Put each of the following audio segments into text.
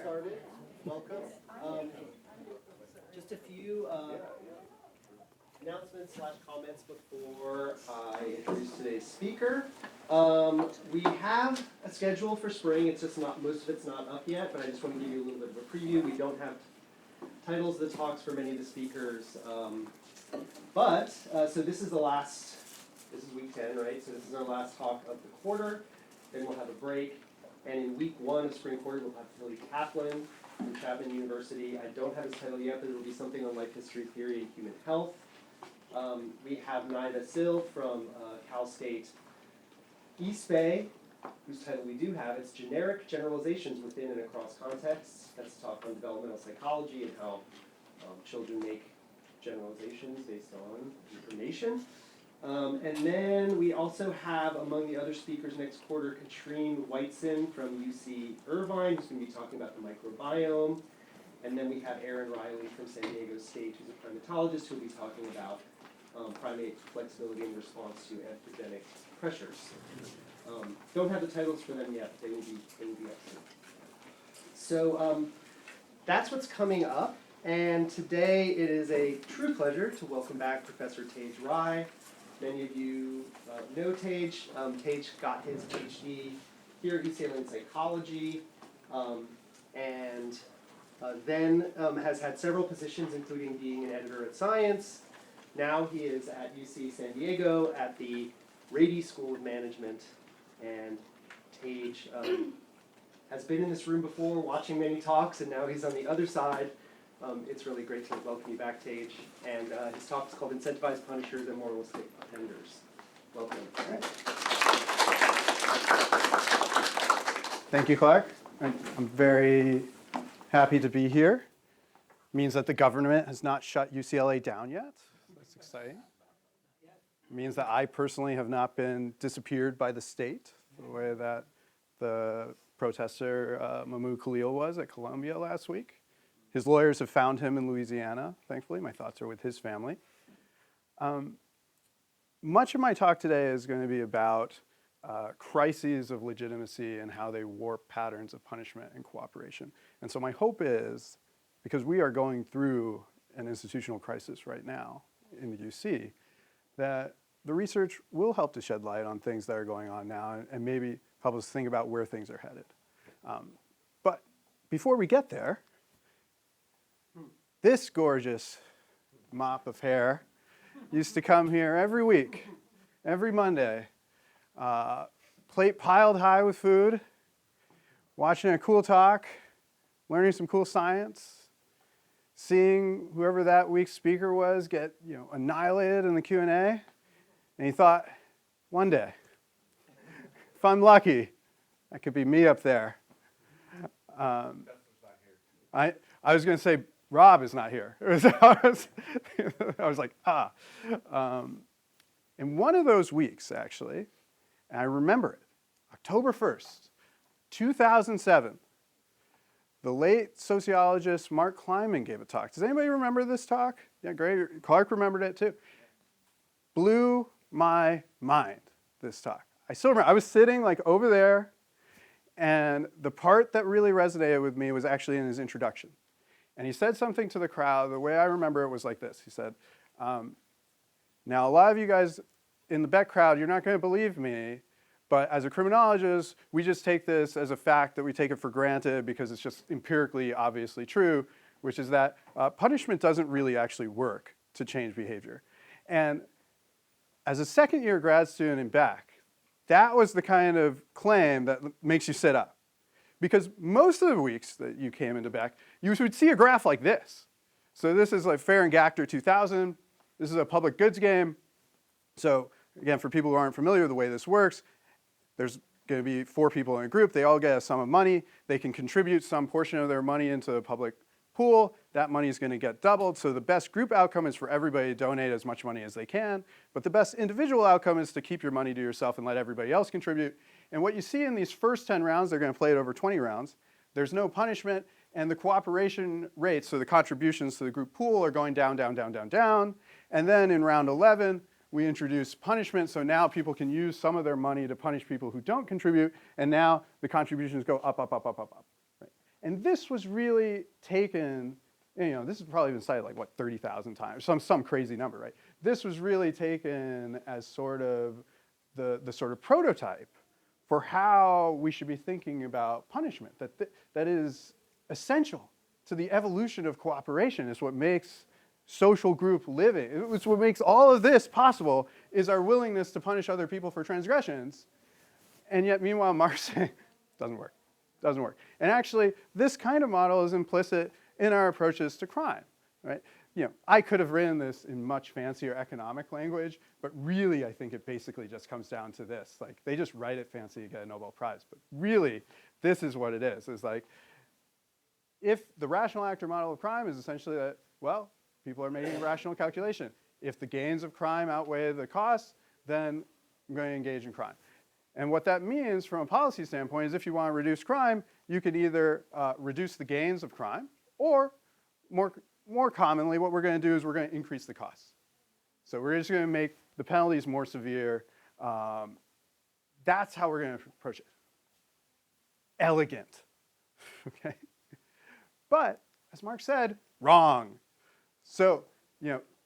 started. Welcome. Just a few announcements / comments before I introduce today's speaker. We have a schedule for spring. It's just not, most of it's not up yet, but I just want to give you a little bit of a preview. We don't have titles of the talks for many of the speakers. So this is the last, this is week 10, right? So this is our last talk of the quarter. Then we'll have a break. And in week 1 of spring quarter, we'll have Billy Kaplan from Chapman University. I don't have his title yet, but it'll be something on life history, theory, and human health. We have Naida Sil from Cal State East Bay, whose title we do have. It's Generic Generalizations Within and Across Contexts. That's a talk on developmental psychology and how children make generalizations based on information. And then we also have, among the other speakers next quarter, Katrine Whiteson from UC Irvine, who's going to be talking about the microbiome. And then we have Aaron Riley from San Diego State, who's a primatologist, who will be talking about primate flexibility in response to anthropogenic pressures. Don't have the titles for them yet, but they will be up soon. So that's what's coming up. And today it is a true pleasure to welcome back Professor Tage Rai. Many of you know Tage. Tage got his PhD here at UCLA in psychology, and then has had several positions, including being an editor at Science. Now he is at UC San Diego at the Rady School of Management, and Tage has been in this room before, watching many talks, and now he's on the other side. It's really great to welcome you back, Tage. And his talk is called Incentivized Punishers and Moralistic Offenders. Welcome. All right. Thank you, Clark. I'm very happy to be here. It means that the government has not shut UCLA down yet. That's exciting. It means that I personally have not been disappeared by the state the way that the protester Mahmoud Khalil was at Columbia last week. His lawyers have found him in Louisiana, thankfully. My thoughts are with his family. Much of my talk today is going to be about crises of legitimacy and how they warp patterns of punishment and cooperation. And so my hope is, because we are going through an institutional crisis right now in the UC, that the research will help to shed light on things that are going on now and maybe help us think about where things are headed. But before we get there, this gorgeous mop of hair used to come here every week, every Monday, plate piled high with food, watching a cool talk, learning some cool science, seeing whoever that week's speaker was get annihilated in the Q&A, and he thought, one day, if I'm lucky, that could be me up there. I was going to say, Rob is not here. I was like, In one of those weeks, actually, and I remember it, October 1st, 2007, the late sociologist Mark Kleinman gave a talk. Does anybody remember this talk? Yeah, great. Clark remembered it too. Blew my mind, this talk. I still remember, I was sitting like over there, and the part that really resonated with me was actually in his introduction. And he said something to the crowd. The way I remember it was like this. He said, now a lot of you guys in the Beck crowd, you're not going to believe me, but as a criminologist, we just take this as a fact that we take it for granted because it's just empirically obviously true, which is that punishment doesn't really actually work to change behavior. And as a second-year grad student in Beck, that was the kind of claim that makes you sit up. Because most of the weeks that you came into Beck, you would see a graph like this. So this is like Fair and Gachter 2000. This is a public goods game. So again, for people who aren't familiar with the way this works, there's going to be 4 people in a group. They all get a sum of money. They can contribute some portion of their money into the public pool. That money is going to get doubled. So the best group outcome is for everybody to donate as much money as they can. But the best individual outcome is to keep your money to yourself and let everybody else contribute. And what you see in these first 10 rounds, they're going to play it over 20 rounds. There's no punishment, and the cooperation rates, so the contributions to the group pool, are going down, down, down, down, down. And then in round 11, we introduce punishment, so now people can use some of their money to punish people who don't contribute, and now the contributions go up, up, up, up, up, up. Right? And this was really taken, this has probably been cited like, 30,000 times, some crazy number, right? This was really taken as sort of the sort of prototype for how we should be thinking about punishment, that is essential to the evolution of cooperation. It's what makes social group living. It's what makes all of this possible, is our willingness to punish other people for transgressions. And yet, meanwhile, Marx saying, doesn't work. Doesn't work. And actually, this kind of model is implicit in our approaches to crime, right? I could have written this in much fancier economic language, but really, I think it basically just comes down to this. Like, they just write it fancy to get a Nobel Prize. But really, this is what it is. It's like, if the rational actor model of crime is essentially that, well, people are making a rational calculation. If the gains of crime outweigh the costs, then I'm going to engage in crime. And what that means from a policy standpoint is if you want to reduce crime, you can either reduce the gains of crime, or more commonly, what we're going to do is we're going to increase the costs. So we're just going to make the penalties more severe. That's how we're going to approach it. Elegant, okay? But, as Marx said, wrong. So,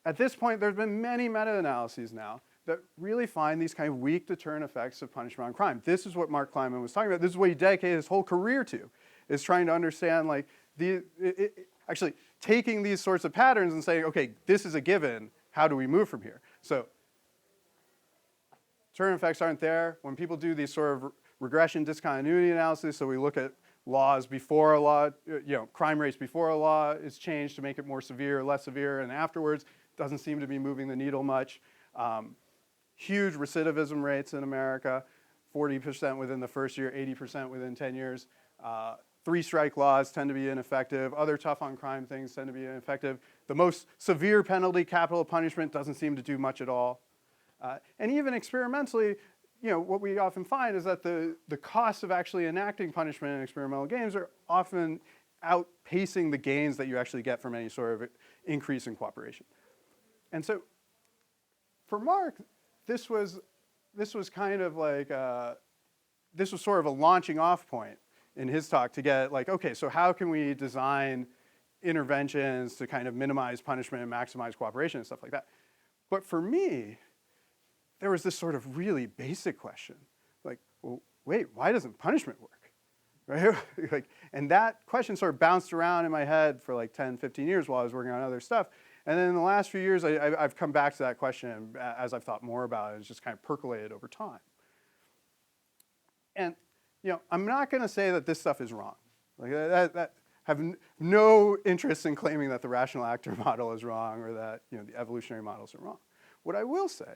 at this point, there's been many meta-analyses now that really find these kind of weak deterrent effects of punishment on crime. This is what Mark Kleinman was talking about. This is what he dedicated his whole career to, is trying to understand, like, actually taking these sorts of patterns and saying, okay, this is a given. How do we move from here? So, deterrent effects aren't there. When people do these sort of regression discontinuity analysis, so we look at laws before a law, crime rates before a law is changed to make it more severe, less severe, and afterwards, doesn't seem to be moving the needle much. Huge recidivism rates in America, 40% within the first year, 80% within 10 years. Three-strike laws tend to be ineffective. Other tough-on-crime things tend to be ineffective. The most severe penalty, capital punishment, doesn't seem to do much at all. And even experimentally, what we often find is that the costs of actually enacting punishment in experimental games are often outpacing the gains that you actually get from any sort of increase in cooperation. And so, for Mark, this was kind of like, this was sort of a launching off point in his talk to get like, okay, so how can we design interventions to kind of minimize punishment and maximize cooperation and stuff like that? But for me, there was this sort of really basic question, like, well, wait, why doesn't punishment work? Right? And that question sort of bounced around in my head for like 10, 15 years while I was working on other stuff. And then in the last few years, I've come back to that question as I've thought more about it. It's just kind of percolated over time. And I'm not going to say that this stuff is wrong. Like that have no interest in claiming that the rational actor model is wrong or that the evolutionary models are wrong. What I will say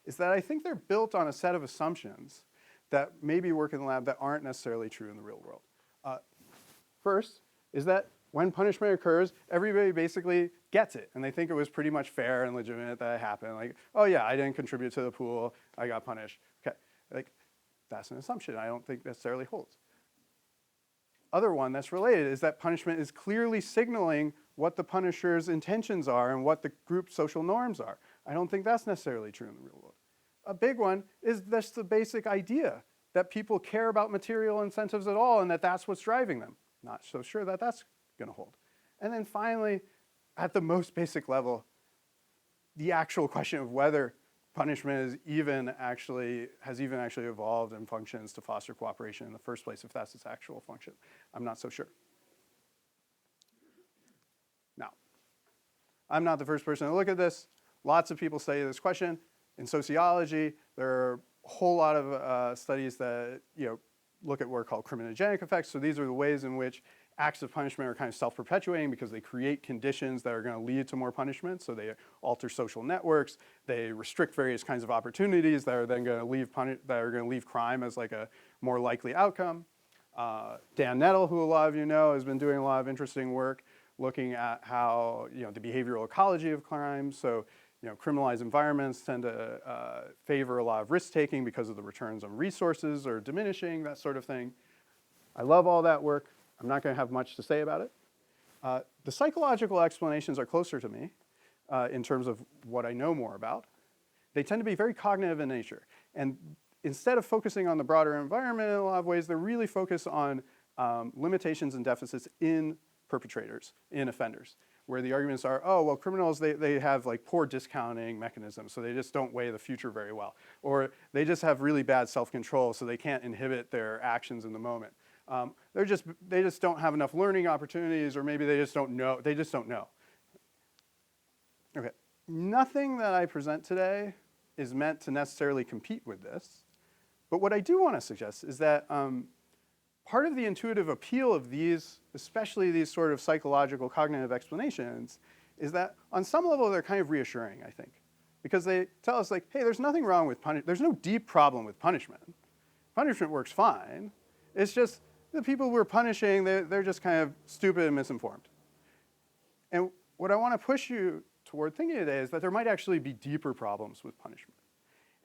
is that I think they're built on a set of assumptions that maybe work in the lab that aren't necessarily true in the real world. First is that when punishment occurs, everybody basically gets it, and they think it was pretty much fair and legitimate that it happened. Like, oh yeah, I didn't contribute to the pool, I got punished. Okay, like that's an assumption I don't think necessarily holds. Other one that's related is that punishment is clearly signaling what the punisher's intentions are and what the group's social norms are. I don't think that's necessarily true in the real world. A big one is just the basic idea that people care about material incentives at all and that that's what's driving them. Not so sure that that's going to hold. And then finally, at the most basic level, the actual question of whether punishment has even actually evolved and functions to foster cooperation in the first place, if that's its actual function. I'm not so sure. Now, I'm not the first person to look at this. Lots of people study this question. In sociology, there are a whole lot of studies that look at what are called criminogenic effects. So these are the ways in which acts of punishment are kind of self-perpetuating because they create conditions that are going to lead to more punishment. So they alter social networks. They restrict various kinds of opportunities that are then going to leave crime as like a more likely outcome. Dan Nettle, who a lot of you know, has been doing a lot of interesting work looking at how the behavioral ecology of crime. So criminalized environments tend to favor a lot of risk-taking because of the returns on resources or diminishing, that sort of thing. I love all that work. I'm not going to have much to say about it. The psychological explanations are closer to me in terms of what I know more about. They tend to be very cognitive in nature. And instead of focusing on the broader environment in a lot of ways, they're really focused on limitations and deficits in perpetrators, in offenders, where the arguments are, oh, well, criminals, they have like poor discounting mechanisms, so they just don't weigh the future very well. Or they just have really bad self-control, so they can't inhibit their actions in the moment. They just don't have enough learning opportunities, or maybe they just don't know. They just don't know. Okay, nothing that I present today is meant to necessarily compete with this. But what I do want to suggest is that part of the intuitive appeal of these, especially these sort of psychological cognitive explanations, is that on some level they're kind of reassuring, I think. Because they tell us like, hey, there's nothing wrong with punishment. There's no deep problem with punishment. Punishment works fine. It's just the people we're punishing, they're just kind of stupid and misinformed. And what I want to push you toward thinking today is that there might actually be deeper problems with punishment.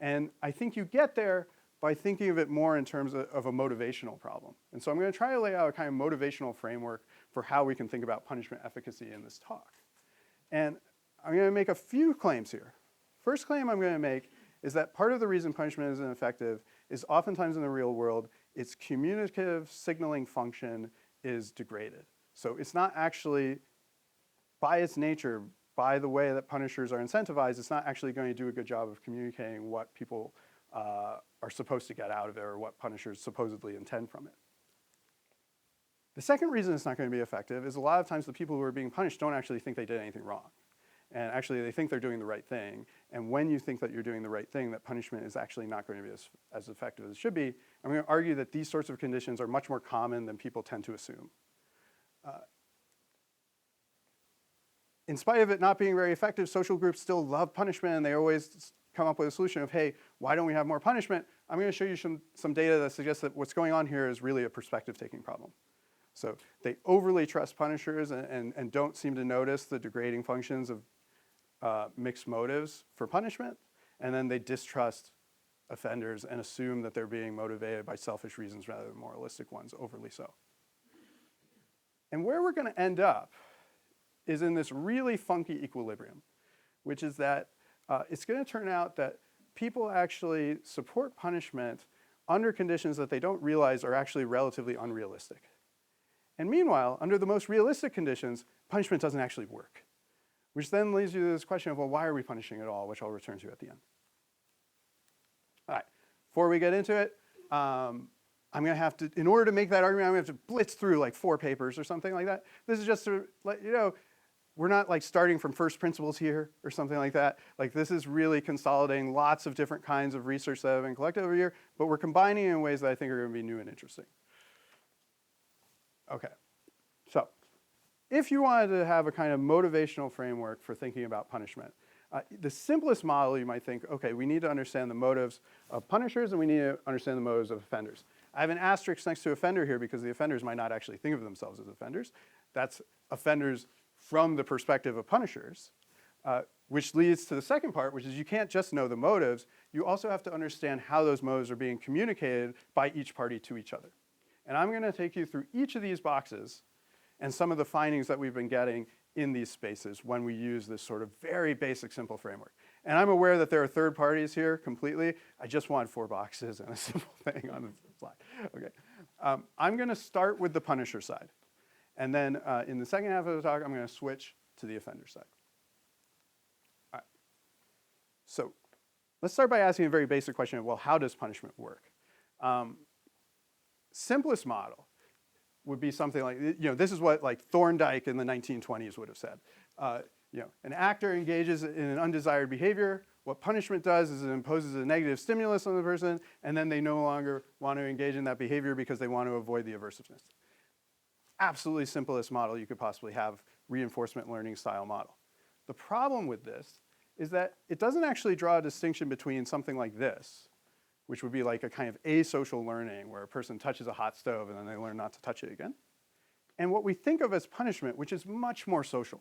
And I think you get there by thinking of it more in terms of a motivational problem. And so I'm going to try to lay out a kind of motivational framework for how we can think about punishment efficacy in this talk. And I'm going to make a few claims here. First claim I'm going to make is that part of the reason punishment isn't effective is oftentimes in the real world, its communicative signaling function is degraded. So it's not actually, by its nature, by the way that punishers are incentivized, it's not actually going to do a good job of communicating what people are supposed to get out of it or what punishers supposedly intend from it. The second reason it's not going to be effective is a lot of times the people who are being punished don't actually think they did anything wrong. And actually they think they're doing the right thing. And when you think that you're doing the right thing, that punishment is actually not going to be as effective as it should be. I'm going to argue that these sorts of conditions are much more common than people tend to assume. In spite of it not being very effective, social groups still love punishment, and they always come up with a solution of, hey, why don't we have more punishment? I'm going to show you some data that suggests that what's going on here is really a perspective-taking problem. So they overly trust punishers and don't seem to notice the degrading functions of mixed motives for punishment, and then they distrust offenders and assume that they're being motivated by selfish reasons rather than moralistic ones, overly so. And where we're going to end up is in this really funky equilibrium, which is that it's going to turn out that people actually support punishment under conditions that they don't realize are actually relatively unrealistic. And meanwhile, under the most realistic conditions, punishment doesn't actually work, which then leads you to this question of, well, why are we punishing at all, which I'll return to at the end. All right, before we get into it, I'm going to have to, in order to make that argument, I'm going to have to blitz through like 4 papers or something like that. This is just to let you know, we're not like starting from first principles here or something like that. Like this is really consolidating lots of different kinds of research that have been collected over here, but we're combining it in ways that I think are going to be new and interesting. Okay, so if you wanted to have a kind of motivational framework for thinking about punishment, the simplest model you might think, okay, we need to understand the motives of punishers and we need to understand the motives of offenders. I have an asterisk next to offender here because the offenders might not actually think of themselves as offenders. That's offenders from the perspective of punishers, which leads to the second part, which is you can't just know the motives, you also have to understand how those motives are being communicated by each party to each other. And I'm going to take you through each of these boxes and some of the findings that we've been getting in these spaces when we use this sort of very basic, simple framework. And I'm aware that there are third parties here completely. I just want 4 boxes and a simple thing on the slide. Okay. I'm going to start with the punisher side. And then in the second half of the talk, I'm going to switch to the offender side. All right. So let's start by asking a very basic question of, well, how does punishment work? Simplest model would be something like, this is what like Thorndike in the 1920s would have said. An actor engages in an undesired behavior. What punishment does is it imposes a negative stimulus on the person, and then they no longer want to engage in that behavior because they want to avoid the aversiveness. Absolutely simplest model you could possibly have, reinforcement learning style model. The problem with this is that it doesn't actually draw a distinction between something like this, which would be like a kind of asocial learning where a person touches a hot stove and then they learn not to touch it again, and what we think of as punishment, which is much more social,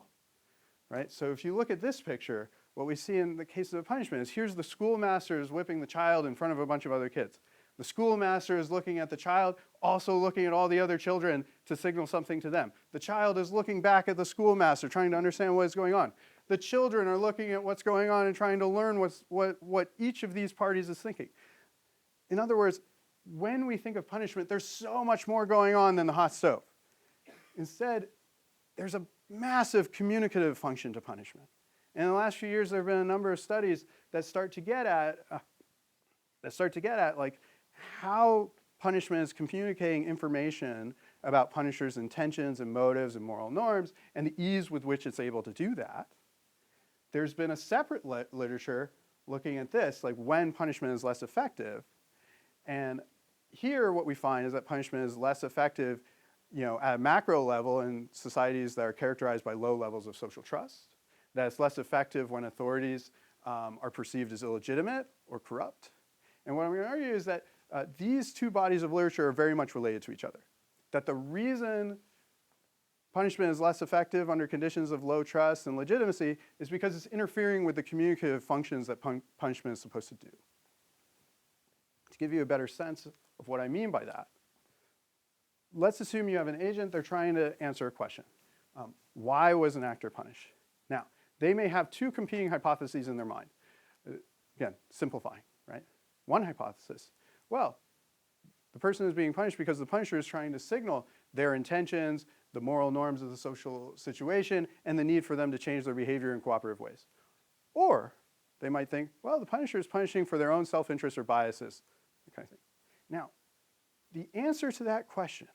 right? So if you look at this picture, what we see in the cases of punishment is here's the schoolmaster is whipping the child in front of a bunch of other kids. The schoolmaster is looking at the child, also looking at all the other children to signal something to them. The child is looking back at the schoolmaster, trying to understand what is going on. The children are looking at what's going on and trying to learn what each of these parties is thinking. In other words, when we think of punishment, there's so much more going on than the hot stove. Instead, there's a massive communicative function to punishment. And in the last few years, there have been a number of studies that start to get at like how punishment is communicating information about punishers' intentions and motives and moral norms, and the ease with which it's able to do that. There's been a separate literature looking at this, like when punishment is less effective. And here what we find is that punishment is less effective, at a macro level in societies that are characterized by low levels of social trust, that it's less effective when authorities are perceived as illegitimate or corrupt. And what I'm going to argue is that these two bodies of literature are very much related to each other. That the reason punishment is less effective under conditions of low trust and legitimacy is because it's interfering with the communicative functions that punishment is supposed to do. To give you a better sense of what I mean by that, let's assume you have an agent, they're trying to answer a question. Why was an actor punished? Now, they may have two competing hypotheses in their mind. Again, simplifying, right? One hypothesis, well, the person is being punished because the punisher is trying to signal their intentions, the moral norms of the social situation, and the need for them to change their behavior in cooperative ways. Or they might think, well, the punisher is punishing for their own self-interest or biases, that kind of thing. Now, the answer to that question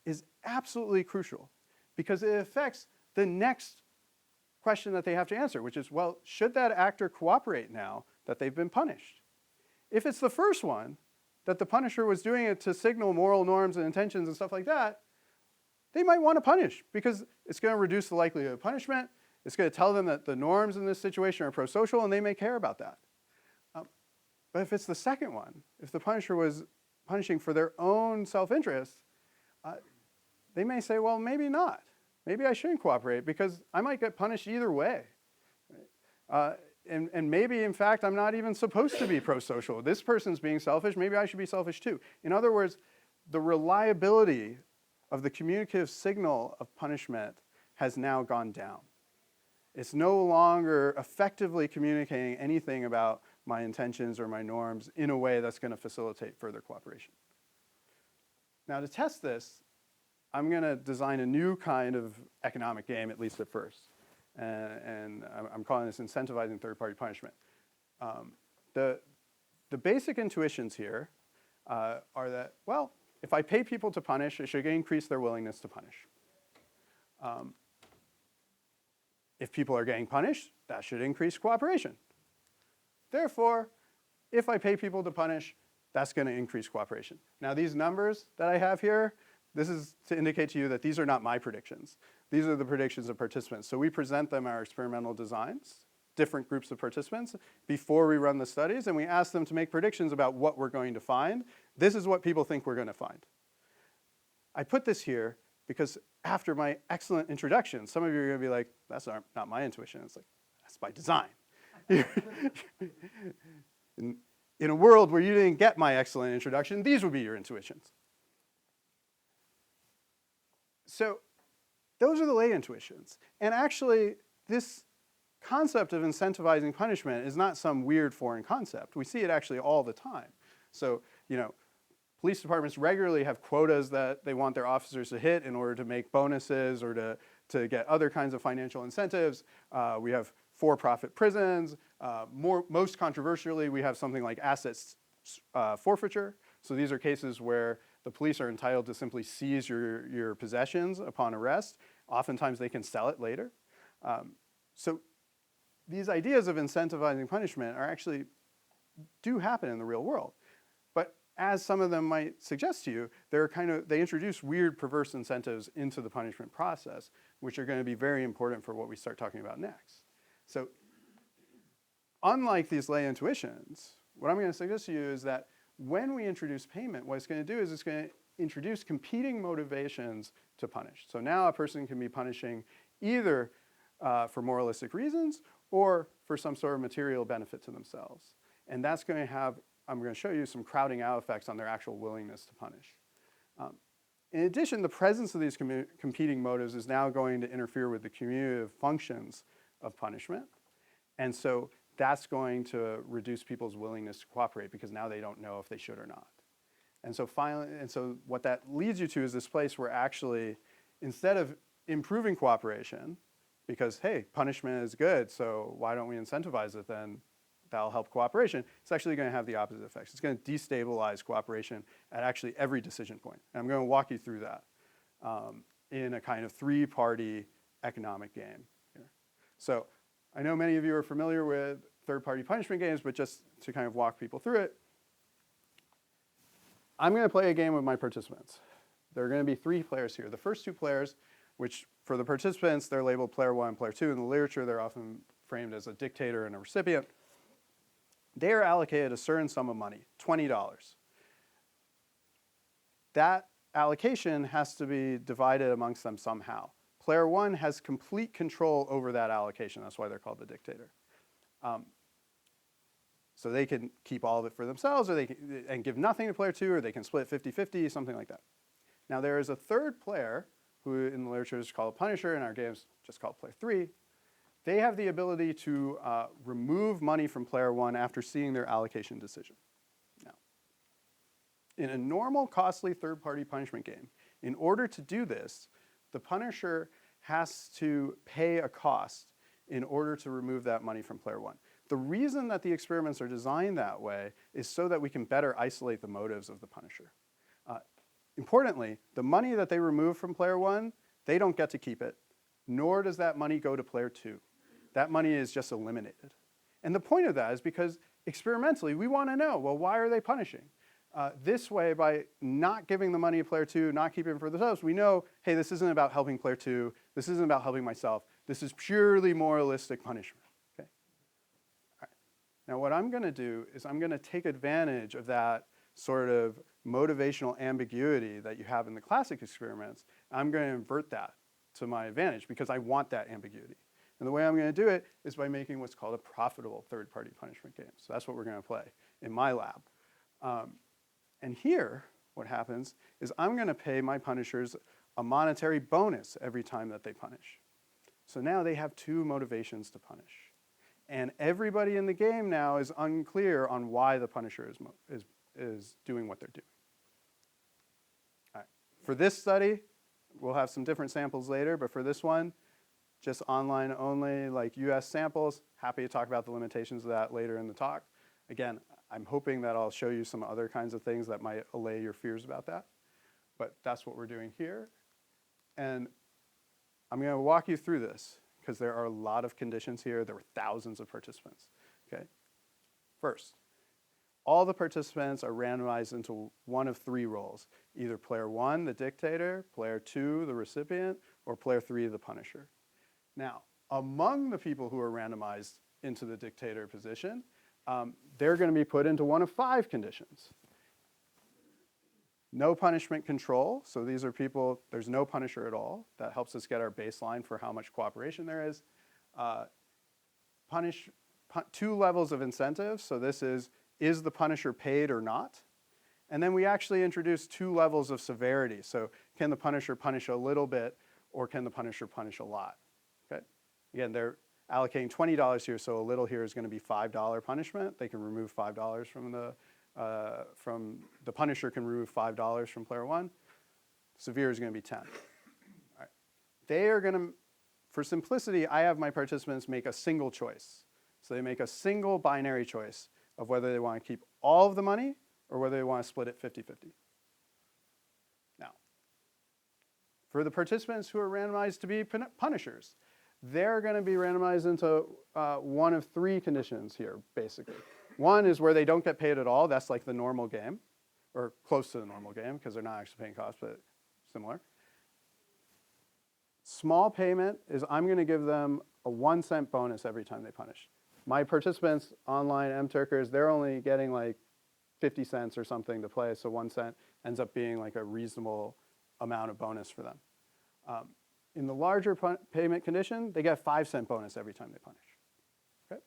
is absolutely crucial because it affects the next question that they have to answer, which is, well, should that actor cooperate now that they've been punished? If it's the first one, that the punisher was doing it to signal moral norms and intentions and stuff like that, they might want to punish because it's going to reduce the likelihood of punishment. It's going to tell them that the norms in this situation are pro-social and they may care about that. But if it's the second one, if the punisher was punishing for their own self-interest, they may say, well, maybe not. Maybe I shouldn't cooperate because I might get punished either way. And maybe, in fact, I'm not even supposed to be pro-social. This person's being selfish. Maybe I should be selfish too. In other words, the reliability of the communicative signal of punishment has now gone down. It's no longer effectively communicating anything about my intentions or my norms in a way that's going to facilitate further cooperation. Now, to test this, I'm going to design a new kind of economic game, at least at first. And I'm calling this incentivizing third-party punishment. The basic intuitions here are that, well, if I pay people to punish, it should increase their willingness to punish. If people are getting punished, that should increase cooperation. Therefore, if I pay people to punish, that's going to increase cooperation. Now, these numbers that I have here, this is to indicate to you that these are not my predictions. These are the predictions of participants. So we present them our experimental designs, different groups of participants, before we run the studies, and we ask them to make predictions about what we're going to find. This is what people think we're going to find. I put this here because after my excellent introduction, some of you are going to be like, that's not my intuition. It's like, that's by design. In a world where you didn't get my excellent introduction, these would be your intuitions. So those are the lay intuitions. And actually, this concept of incentivizing punishment is not some weird foreign concept. We see it actually all the time. So, police departments regularly have quotas that they want their officers to hit in order to make bonuses or to get other kinds of financial incentives. We have for-profit prisons. Most controversially, we have something like assets forfeiture. So these are cases where the police are entitled to simply seize your possessions upon arrest. Oftentimes they can sell it later. So these ideas of incentivizing punishment do happen in the real world. But as some of them might suggest to you, they introduce weird perverse incentives into the punishment process, which are going to be very important for what we start talking about next. So unlike these lay intuitions, what I'm going to suggest to you is that when we introduce payment, what it's going to do is it's going to introduce competing motivations to punish. So now a person can be punishing either for moralistic reasons or for some sort of material benefit to themselves. And that's going to have, I'm going to show you some crowding out effects on their actual willingness to punish. In addition, the presence of these competing motives is now going to interfere with the commutative functions of punishment. And so that's going to reduce people's willingness to cooperate because now they don't know if they should or not. And so what that leads you to is this place where actually, instead of improving cooperation, because hey, punishment is good, so why don't we incentivize it then? That'll help cooperation. It's actually going to have the opposite effects. It's going to destabilize cooperation at actually every decision point. And I'm going to walk you through that in a kind of three-party economic game here. So I know many of you are familiar with third-party punishment games, but just to kind of walk people through it, I'm going to play a game with my participants. There are going to be 3 players here. The first 2 players, which for the participants, they're labeled player 1 and player 2. In the literature, they're often framed as a dictator and a recipient. They are allocated a certain sum of money, $20. That allocation has to be divided amongst them somehow. Player 1 has complete control over that allocation. That's why they're called the dictator. So they can keep all of it for themselves, or they can, and give nothing to player 2, or they can split 50-50, something like that. Now there is a third player, who in the literature is called a punisher, in our games just called player 3. They have the ability to remove money from player 1 after seeing their allocation decision. Now, in a normal, costly third-party punishment game, in order to do this, the punisher has to pay a cost in order to remove that money from player 1. The reason that the experiments are designed that way is so that we can better isolate the motives of the punisher. Importantly, the money that they remove from player 1, they don't get to keep it, nor does that money go to player 2. That money is just eliminated. And the point of that is because experimentally, we want to know, well, why are they punishing? This way, by not giving the money to player 2, not keeping it for themselves, we know, hey, this isn't about helping player 2. This isn't about helping myself. This is purely moralistic punishment. Okay? All right. Now, what I'm going to do is I'm going to take advantage of that sort of motivational ambiguity that you have in the classic experiments. I'm going to invert that to my advantage because I want that ambiguity. And the way I'm going to do it is by making what's called a profitable third-party punishment game. So that's what we're going to play in my lab. And here, what happens is I'm going to pay my punishers a monetary bonus every time that they punish. So now they have 2 motivations to punish. And everybody in the game now is unclear on why the punisher is doing what they're doing. All right. For this study, we'll have some different samples later, but for this one, just online only, like US samples. Happy to talk about the limitations of that later in the talk. Again, I'm hoping that I'll show you some other kinds of things that might allay your fears about that. But that's what we're doing here. And I'm going to walk you through this because there are a lot of conditions here. There were thousands of participants. Okay. First, all the participants are randomized into one of 3 roles. Either player 1, the dictator, player 2, the recipient, or player 3, the punisher. Now, among the people who are randomized into the dictator position, they're going to be put into one of 5 conditions. No punishment control, so these are people, there's no punisher at all. That helps us get our baseline for how much cooperation there is. 2 levels of incentive, so this is the punisher paid or not? And then we actually introduce 2 levels of severity, so can the punisher punish a little bit, or can the punisher punish a lot? Okay. Again, they're allocating $20 here, so a little here is going to be $5 punishment. They can remove $5 from the punisher can remove $5 from player 1. Severe is going to be 10. All right. They are going to, for simplicity, I have my participants make a single choice. So they make a single binary choice of whether they want to keep all of the money or whether they want to split it 50-50. Now, for the participants who are randomized to be punishers, they're going to be randomized into one of 3 conditions here, basically. One is where they don't get paid at all. That's like the normal game, or close to the normal game, because they're not actually paying costs, but similar. Small payment is I'm going to give them a 1-cent bonus every time they punish. My participants, online MTurkers, they're only getting like 50 cents or something to play, so 1 cent ends up being like a reasonable amount of bonus for them. In the larger payment condition, they get a 5-cent bonus every time they punish. Okay?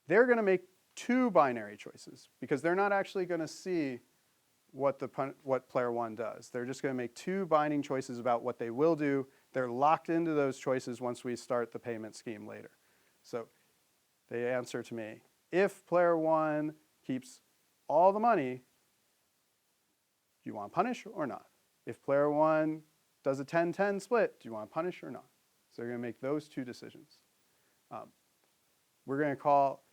They're going to make 2 binary choices because they're not actually going to see what player 1 does. They're just going to make 2 binding choices about what they will do. They're locked into those choices once we start the payment scheme later. So they answer to me, if player 1 keeps all the money, you want to punish or not? If player one does a 10-10 split, do you want to punish or not? So you're going to make those two decisions. We're going to call,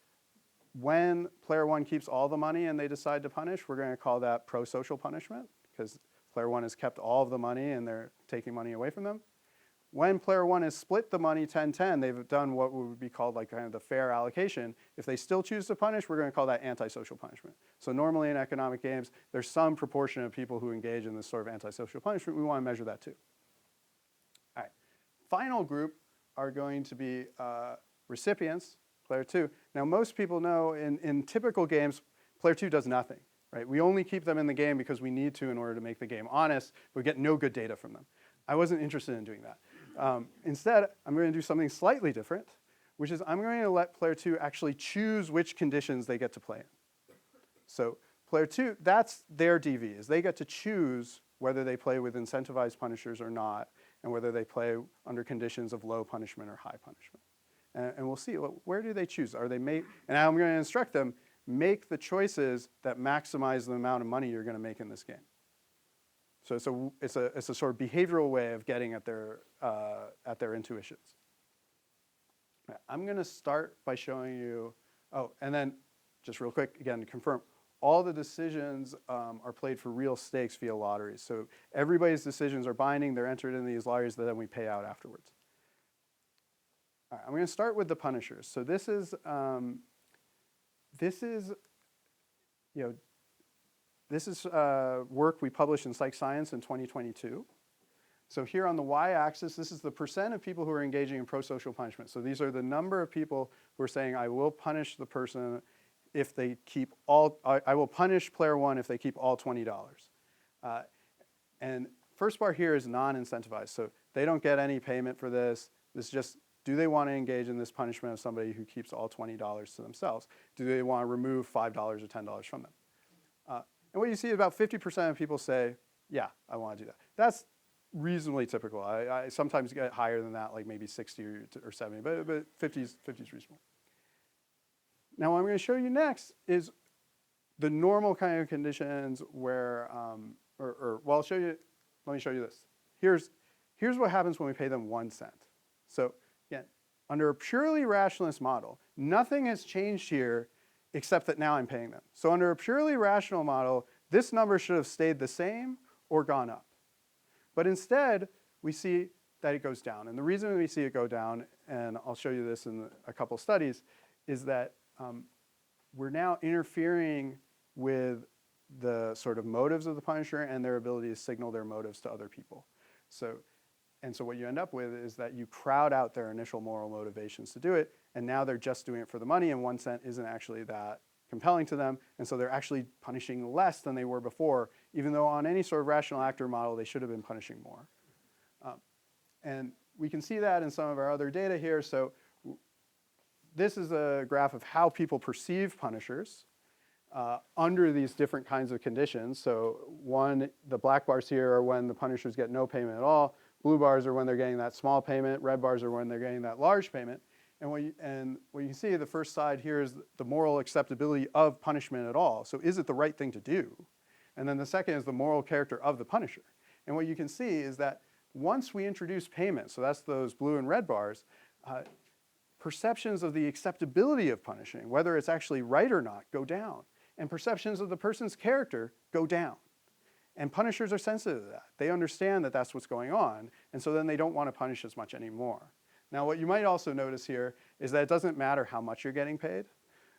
when player one keeps all the money and they decide to punish, we're going to call that pro-social punishment, because player one has kept all of the money and they're taking money away from them. When player one has split the money 10-10, they've done what would be called like kind of the fair allocation. If they still choose to punish, we're going to call that antisocial punishment. So normally in economic games, there's some proportion of people who engage in this sort of antisocial punishment. We want to measure that too. All right. Final group are going to be recipients, player two. Now most people know in typical games, player two does nothing, right? We only keep them in the game because we need to in order to make the game honest, but we get no good data from them. I wasn't interested in doing that. Instead, I'm going to do something slightly different, which is I'm going to let player two actually choose which conditions they get to play in. So player two, that's their DV, is they get to choose whether they play with incentivized punishers or not, and whether they play under conditions of low punishment or high punishment. And we'll see, where do they choose? Are they and I'm going to instruct them, make the choices that maximize the amount of money you're going to make in this game. So it's a sort of behavioral way of getting at their intuitions. I'm going to start by showing you, and then just real quick, again, to confirm, all the decisions are played for real stakes via lotteries. So everybody's decisions are binding. They're entered in these lotteries that then we pay out afterwards. All right, I'm going to start with the punishers. So this is work we published in Psych Science in 2022. So here on the y-axis, this is the percent of people who are engaging in pro-social punishment. So these are the number of people who are saying, I will punish the person if they keep all, I will punish player one if they keep all $20. And first bar here is non-incentivized. So they don't get any payment for this. This is just, do they want to engage in this punishment of somebody who keeps all $20 to themselves? Do they want to remove $5 or $10 from them? And what you see is about 50% of people say, yeah, I want to do that. That's reasonably typical. I sometimes get higher than that, like maybe 60 or 70, but 50 is reasonable. Now what I'm going to show you next is the normal kind of conditions where, well, let me show you this. Here's what happens when we pay them 1 cent. So again, under a purely rationalist model, nothing has changed here except that now I'm paying them. So under a purely rational model, this number should have stayed the same or gone up. But instead, we see that it goes down. And the reason we see it go down, and I'll show you this in a couple studies, is that we're now interfering with the sort of motives of the punisher and their ability to signal their motives to other people. So what you end up with is that you crowd out their initial moral motivations to do it, and now they're just doing it for the money, and 1 cent isn't actually that compelling to them, and so they're actually punishing less than they were before, even though on any sort of rational actor model, they should have been punishing more. And we can see that in some of our other data here. So this is a graph of how people perceive punishers under these different kinds of conditions. So the black bars here are when the punishers get no payment at all. Blue bars are when they're getting that small payment. Red bars are when they're getting that large payment. And what you can see, the first side here is the moral acceptability of punishment at all. So is it the right thing to do? And then the second is the moral character of the punisher. And what you can see is that once we introduce payment, so that's those blue and red bars, perceptions of the acceptability of punishing, whether it's actually right or not, go down. And perceptions of the person's character go down. And punishers are sensitive to that. They understand that that's what's going on, and so then they don't want to punish as much anymore. Now, what you might also notice here is that it doesn't matter how much you're getting paid.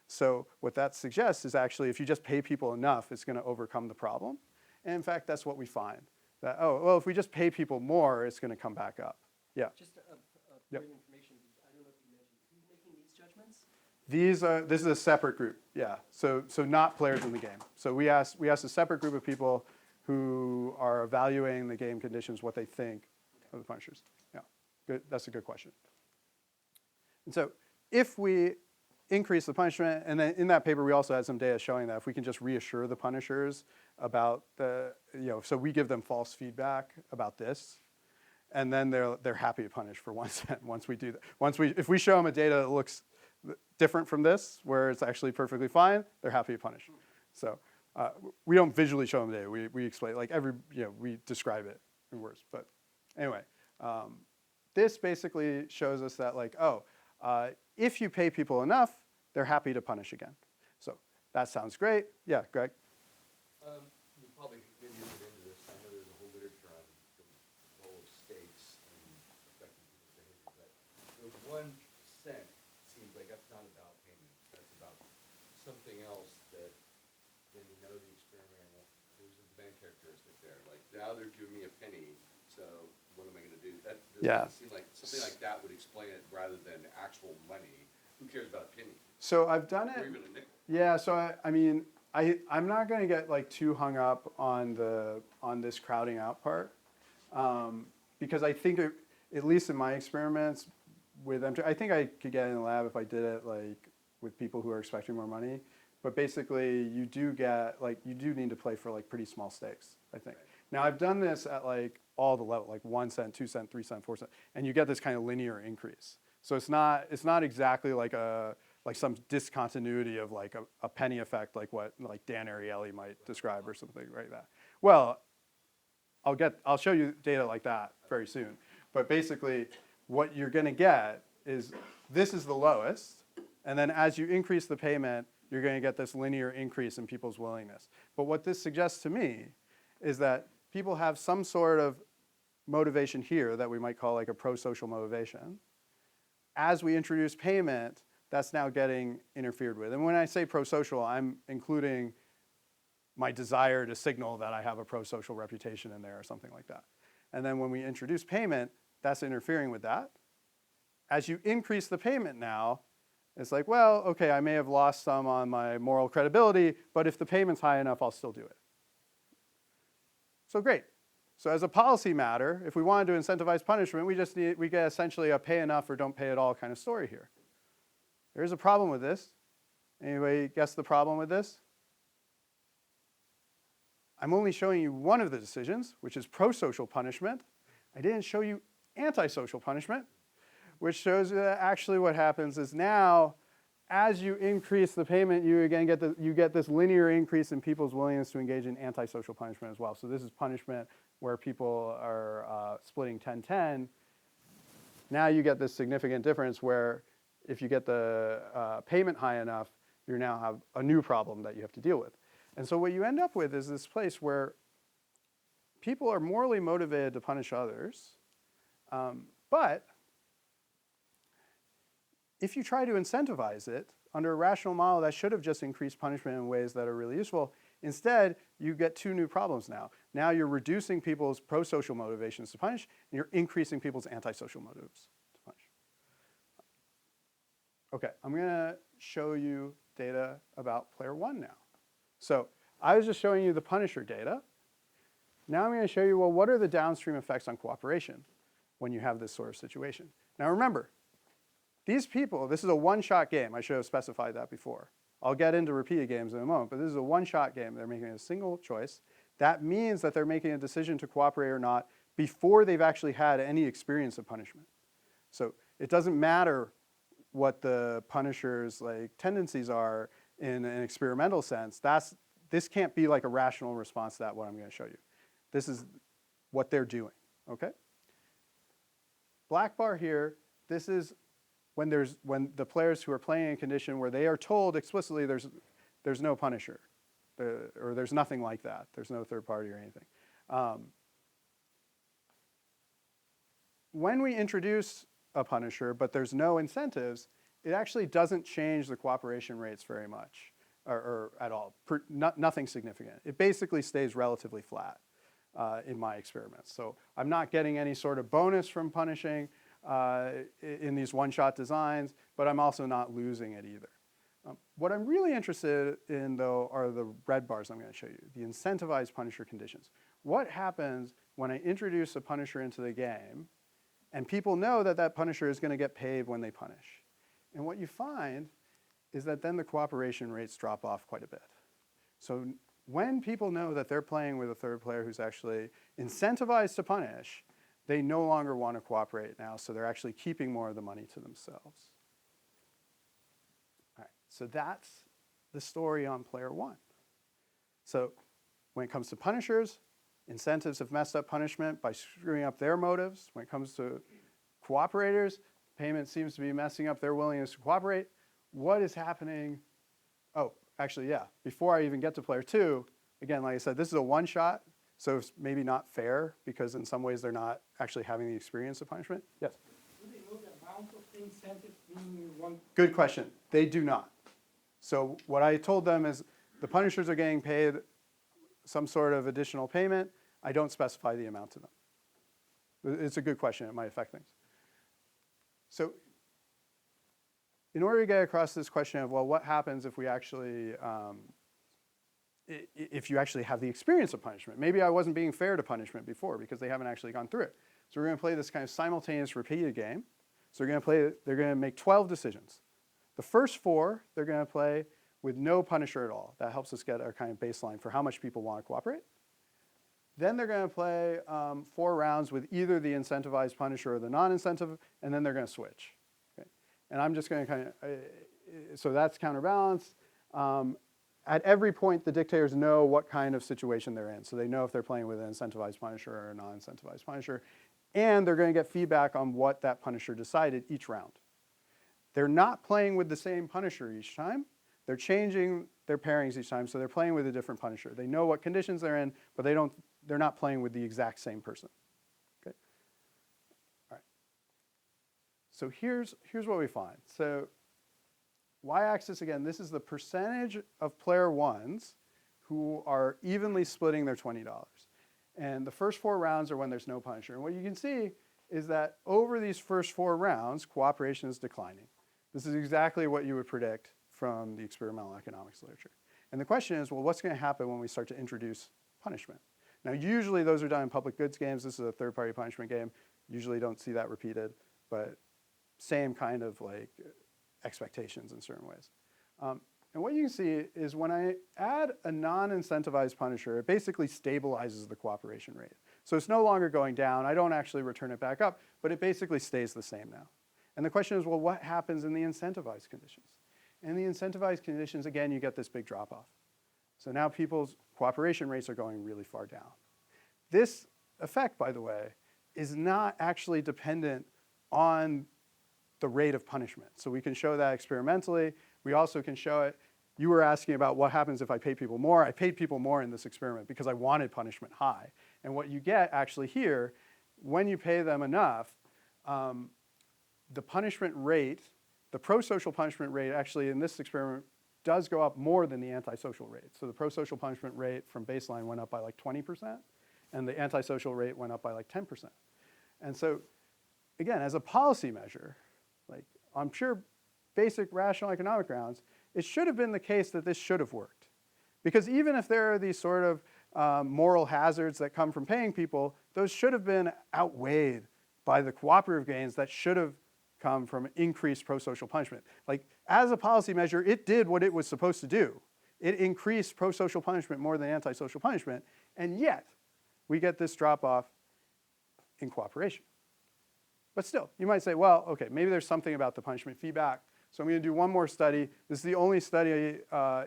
So what that suggests is actually if you just pay people enough, it's going to overcome the problem. And in fact, that's what we find. That, oh, well, if we just pay people more, it's going to come back up. Yeah? Just a bit of information. I don't know if you mentioned, who's making these judgments? This is a separate group, yeah. So not players in the game. So we asked a separate group of people who are evaluating the game conditions, what they think of the punishers. Yeah, good. That's a good question. And so if we increase the punishment, and then in that paper we also had some data showing that if we can just reassure the punishers about so we give them false feedback about this, and then they're happy to punish for 1 cent once we do that. If we show them a data that looks different from this, where it's actually perfectly fine, they're happy to punish. So We don't visually show them data. We explain, like we describe it in words. But anyway, this basically shows us that if you pay people enough, they're happy to punish again. So that sounds great. Yeah, Greg? You probably maybe you get into this. I know there's a whole literature on the role of stakes and affecting people's behavior, but there's 1% seems like that's not about payment. That's about something else that when you know the experiment, there's a demand characteristic there. Like now they're giving me a penny, so what am I going to do? That doesn't seem like something like that would explain it rather than actual money. Who cares about a penny? So I've done it. Or even a nickel. Yeah, so I'm not going to get too hung up on this crowding out part, because I think at least in my experiments with MT, I think I could get in the lab if I did it with people who are expecting more money. But basically, you do need to play for pretty small stakes, I think. Right. Now I've done this at all the level, 1 cent, 2 cent, 3 cent, 4 cent, and you get this kind of linear increase. So it's not exactly some discontinuity of a penny effect, like what Dan Ariely might describe or something like that. Well, I'll show you data like that very soon. But basically, what you're going to get is this is the lowest, and then as you increase the payment, you're going to get this linear increase in people's willingness. But what this suggests to me is that people have some sort of motivation here that we might call a pro-social motivation. As we introduce payment, that's now getting interfered with. And when I say pro-social, I'm including my desire to signal that I have a pro-social reputation in there or something like that. And then when we introduce payment, that's interfering with that. As you increase the payment now, it's well, okay, I may have lost some on my moral credibility, but if the payment's high enough, I'll still do it. So great. So as a policy matter, if we wanted to incentivize punishment, we get essentially a pay enough or don't pay at all kind of story here. There's a problem with this. Anybody guess the problem with this? I'm only showing you one of the decisions, which is pro-social punishment. I didn't show you anti-social punishment, which shows you that actually what happens is now, as you increase the payment, you again get this linear increase in people's willingness to engage in anti-social punishment as well. So this is punishment where people are splitting 10-10. Now you get this significant difference where if you get the payment high enough, you now have a new problem that you have to deal with. And so what you end up with is this place where people are morally motivated to punish others, but if you try to incentivize it under a rational model that should have just increased punishment in ways that are really useful, instead you get two new problems now. Now you're reducing people's pro-social motivations to punish, and you're increasing people's anti-social motives to punish. Okay, I'm going to show you data about player one now. So I was just showing you the Punisher data. Now I'm going to show you, well, what are the downstream effects on cooperation when you have this sort of situation? Now remember, these people, this is a one-shot game. I should have specified that before. I'll get into repeated games in a moment, but this is a one-shot game. They're making a single choice. That means that they're making a decision to cooperate or not before they've actually had any experience of punishment. So it doesn't matter what the Punisher's tendencies are in an experimental sense. This can't be a rational response to that, what I'm going to show you. This is what they're doing, okay? Black bar here, this is when the players who are playing in a condition where they are told explicitly there's no Punisher, or there's nothing like that. There's no third party or anything. When we introduce a Punisher, but there's no incentives, it actually doesn't change the cooperation rates very much, or at all. Nothing significant. It basically stays relatively flat in my experiments. So I'm not getting any sort of bonus from punishing in these one-shot designs, but I'm also not losing it either. What I'm really interested in, though, are the red bars I'm going to show you, the incentivized Punisher conditions. What happens when I introduce a Punisher into the game, and people know that that Punisher is going to get paid when they punish? And what you find is that then the cooperation rates drop off quite a bit. So when people know that they're playing with a third player who's actually incentivized to punish, they no longer want to cooperate now, so they're actually keeping more of the money to themselves. All right, so that's the story on player one. So when it comes to punishers, incentives have messed up punishment by screwing up their motives. When it comes to cooperators, payment seems to be messing up their willingness to cooperate. What is happening? Oh, actually, yeah. Before I even get to player 2, again, like I said, this is a one-shot, so it's maybe not fair because in some ways they're not actually having the experience of punishment. Yes? Do they know the amount of the incentive being one? Good question. They do not. So what I told them is the punishers are getting paid some sort of additional payment. I don't specify the amount to them. It's a good question. It might affect things. So in order to get across this question of, well, what happens if we actually, if you actually have the experience of punishment? Maybe I wasn't being fair to punishment before because they haven't actually gone through it. So we're going to play this kind of simultaneous repeated game. So they're going to make 12 decisions. The first 4, they're going to play with no punisher at all. That helps us get our kind of baseline for how much people want to cooperate. Then they're going to play 4 rounds with either the incentivized punisher or the non-incentive, and then they're going to switch. Okay? And I'm just going to kind of, so that's counterbalance. At every point, the dictators know what kind of situation they're in. So they know if they're playing with an incentivized punisher or a non-incentivized punisher. And they're going to get feedback on what that punisher decided each round. They're not playing with the same punisher each time. They're changing their pairings each time, so they're playing with a different punisher. They know what conditions they're in, but they're not playing with the exact same person. Okay? All right. So here's what we find. So y-axis, again, this is the percentage of player 1s who are evenly splitting their $20. And the first 4 rounds are when there's no punisher. And what you can see is that over these first 4 rounds, cooperation is declining. This is exactly what you would predict from the experimental economics literature. And the question is, well, what's going to happen when we start to introduce punishment? Now, usually those are done in public goods games. This is a third-party punishment game. Usually don't see that repeated, but same kind of like expectations in certain ways. And what you can see is when I add a non-incentivized punisher, it basically stabilizes the cooperation rate. So it's no longer going down. I don't actually return it back up, but it basically stays the same now. And the question is, well, what happens in the incentivized conditions? In the incentivized conditions, again, you get this big drop-off. So now people's cooperation rates are going really far down. This effect, by the way, is not actually dependent on the rate of punishment. So we can show that experimentally. We also can show it. You were asking about what happens if I pay people more. I paid people more in this experiment because I wanted punishment high. And what you get actually here, when you pay them enough, the punishment rate, the pro-social punishment rate actually in this experiment does go up more than the antisocial rate. So the pro-social punishment rate from baseline went up by like 20%, and the antisocial rate went up by like 10%. And so, again, as a policy measure, like on pure basic rational economic grounds, it should have been the case that this should have worked. Because even if there are these sort of moral hazards that come from paying people, those should have been outweighed by the cooperative gains that should have come from increased pro-social punishment. Like, as a policy measure, it did what it was supposed to do. It increased pro-social punishment more than antisocial punishment, and yet we get this drop-off in cooperation. But still, you might say, well, okay, maybe there's something about the punishment feedback. So I'm going to do one more study. This is the only study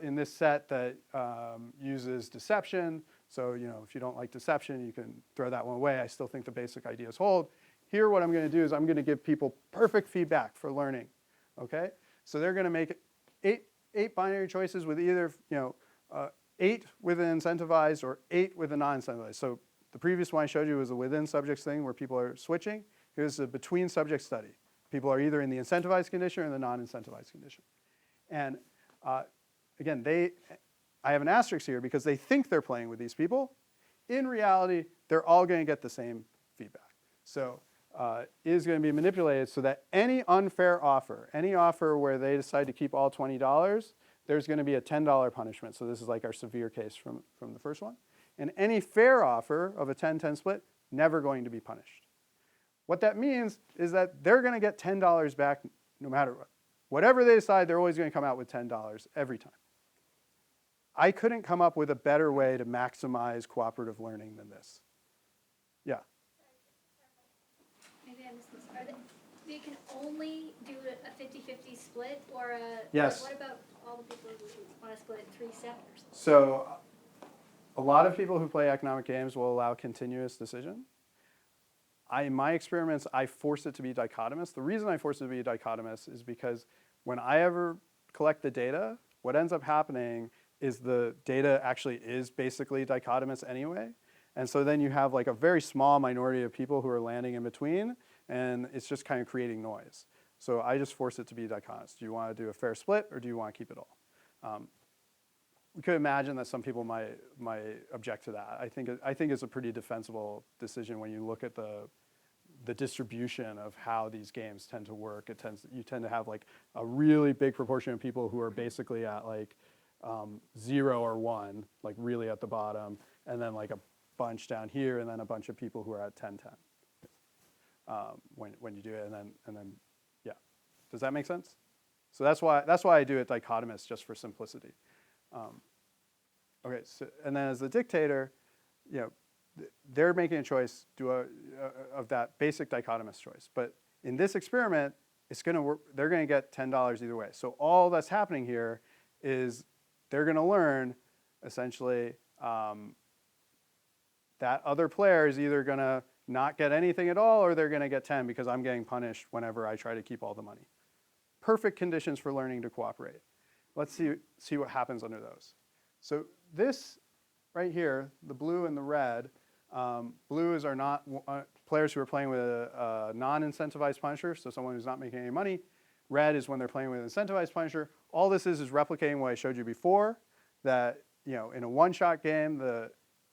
in this set that uses deception. So, you know, if you don't like deception, you can throw that one away. I still think the basic ideas hold. Here, what I'm going to do is I'm going to give people perfect feedback for learning. Okay? So they're going to make eight binary choices with either, 8 with an incentivized or 8 with a non-incentivized. So the previous one I showed you was a within subjects thing where people are switching. Here's a between subject study. People are either in the incentivized condition or the non-incentivized condition. And again, I have an asterisk here because they think they're playing with these people. In reality, they're all going to get the same feedback. So it is going to be manipulated so that any unfair offer, any offer where they decide to keep all $20, there's going to be a $10 punishment. So this is like our severe case from the first one. And any fair offer of a 10-10 split, never going to be punished. What that means is that they're going to get $10 back no matter what. Whatever they decide, they're always going to come out with $10 every time. I couldn't come up with a better way to maximize cooperative learning than this. Yeah? Maybe I missed this. They can only do a 50-50 split or a... Yes. What about all the people who want to split it 3-7 or something? So a lot of people who play economic games will allow continuous decision. In my experiments, I force it to be dichotomous. The reason I force it to be dichotomous is because when I ever collect the data, what ends up happening is the data actually is basically dichotomous anyway. And so then you have like a very small minority of people who are landing in between, and it's just kind of creating noise. So I just force it to be dichotomous. Do you want to do a fair split, or do you want to keep it all? We could imagine that some people might object to that. I think it's a pretty defensible decision when you look at the distribution of how these games tend to work. You tend to have like a really big proportion of people who are basically at like 0 or 1, like really at the bottom, and then like a bunch down here, and then a bunch of people who are at 10, 10. When you do it, and then yeah, does that make sense? So that's why I do it dichotomous, just for simplicity. Okay, so, and then as the dictator, you know, they're making a choice of that basic dichotomous choice. But in this experiment, it's going to work. They're going to get $10 either way. So all that's happening here is they're going to learn essentially that other player is either going to not get anything at all, or they're going to get 10 because I'm getting punished whenever I try to keep all the money. Perfect conditions for learning to cooperate. Let's see what happens under those. So this right here, the blue and the red, blue is our players who are playing with a non-incentivized punisher, so someone who's not making any money. Red is when they're playing with an incentivized punisher. All this is replicating what I showed you before, that in a one-shot game, the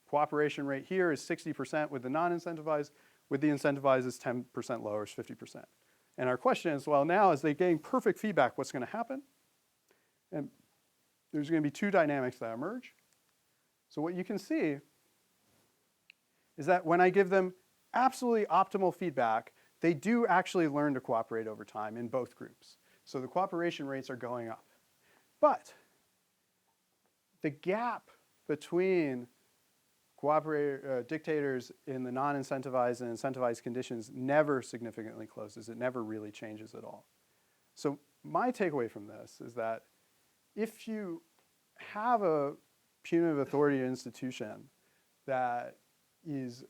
cooperation rate here is 60% with the non-incentivized. With the incentivized, it's 10% lower, it's 50%. And our question is, well, now as they gain perfect feedback, what's going to happen? And there's going to be two dynamics that emerge. So what you can see is that when I give them absolutely optimal feedback, they do actually learn to cooperate over time in both groups. So the cooperation rates are going up. But the gap between dictators in the non-incentivized and incentivized conditions never significantly closes. It never really changes at all. So my takeaway from this is that if you have a punitive authority institution that is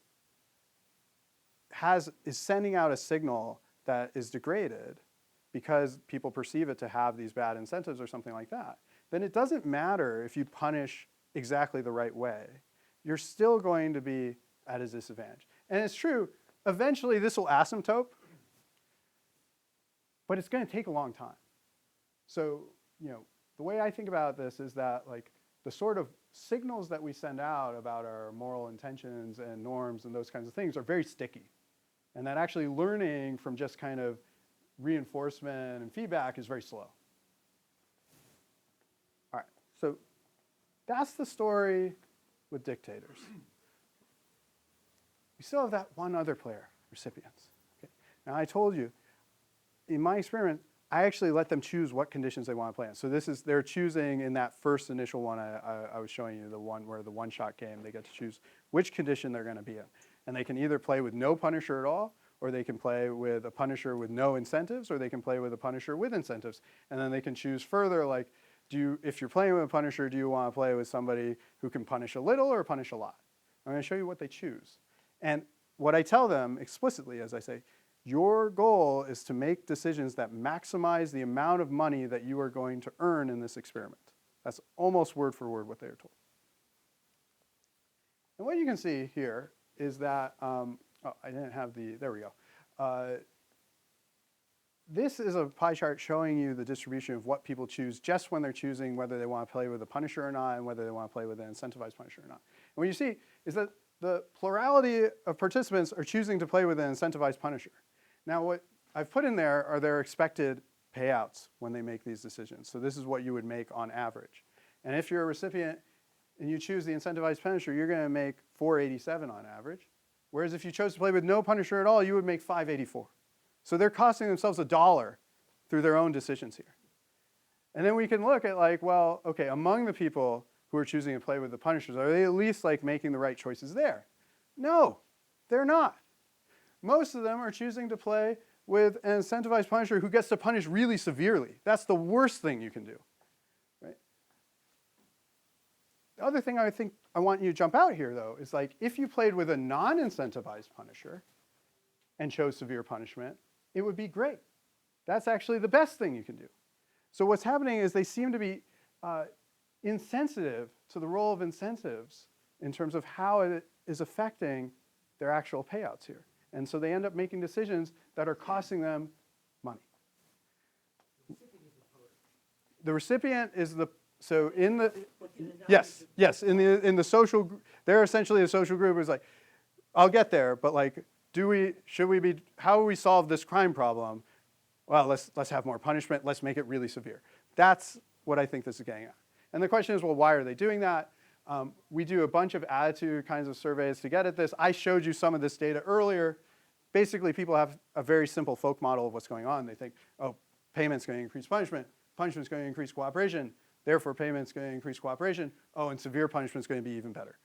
sending out a signal that is degraded because people perceive it to have these bad incentives or something like that, then it doesn't matter if you punish exactly the right way. You're still going to be at a disadvantage. And it's true, eventually this will asymptote, but it's going to take a long time. So, the way I think about this is that like the sort of signals that we send out about our moral intentions and norms and those kinds of things are very sticky. And that actually learning from just kind of reinforcement and feedback is very slow. All right, so that's the story with dictators. We still have that one other player, recipients. Okay. Now I told you, in my experiment, I actually let them choose what conditions they want to play in. So they're choosing in that first initial one I was showing you, the one where the one-shot game, they get to choose which condition they're going to be in. And they can either play with no punisher at all, or they can play with a punisher with no incentives, or they can play with a punisher with incentives. And then they can choose further, like, if you're playing with a punisher, do you want to play with somebody who can punish a little or punish a lot? I'm going to show you what they choose. And what I tell them explicitly, as I say, your goal is to make decisions that maximize the amount of money that you are going to earn in this experiment. That's almost word for word what they are told. And what you can see here is that, there we go. This is a pie chart showing you the distribution of what people choose just when they're choosing whether they want to play with a punisher or not and whether they want to play with an incentivized punisher or not. And what you see is that the plurality of participants are choosing to play with an incentivized punisher. Now what I've put in there are their expected payouts when they make these decisions. So this is what you would make on average. And if you're a recipient and you choose the incentivized punisher, you're going to make $487 on average. Whereas if you chose to play with no punisher at all, you would make $584. So they're costing themselves $1 through their own decisions here. And then we can look at like, well, okay, among the people who are choosing to play with the punishers, are they at least like making the right choices there? No, they're not. Most of them are choosing to play with an incentivized punisher who gets to punish really severely. That's the worst thing you can do, right? The other thing I think I want you to jump out here, though, is like if you played with a non-incentivized punisher and chose severe punishment, it would be great. That's actually the best thing you can do. So what's happening is they seem to be insensitive to the role of incentives in terms of how it is affecting their actual payouts here. And so they end up making decisions that are costing them money. The recipient is the, so in the, yes, in the social, they're essentially a social group who's like, I'll get there, but like, how will we solve this crime problem? Well, let's have more punishment, let's make it really severe. That's what I think this is getting at. And the question is, well, why are they doing that? We do a bunch of attitude kinds of surveys to get at this. I showed you some of this data earlier. Basically, people have a very simple folk model of what's going on. They think, oh, payment's going to increase punishment. Punishment's going to increase cooperation. Therefore, payment's going to increase cooperation. Oh, and severe punishment's going to be even better.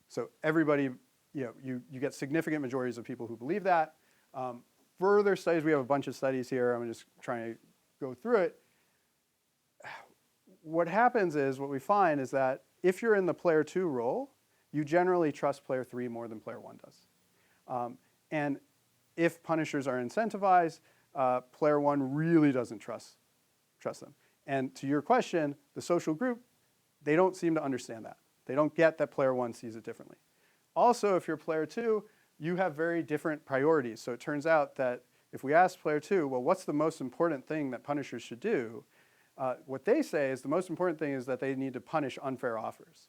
So everybody, you get significant majorities of people who believe that. Further studies, we have a bunch of studies here. I'm just trying to go through it. What happens is, what we find is that if you're in the player 2 role, you generally trust player 3 more than player 1 does. And if punishers are incentivized, player 1 really doesn't trust them. And to your question, the social group, they don't seem to understand that. They don't get that player 1 sees it differently. Also, if you're player 2, you have very different priorities. So it turns out that if we ask player 2, well, what's the most important thing that punishers should do? What they say is the most important thing is that they need to punish unfair offers.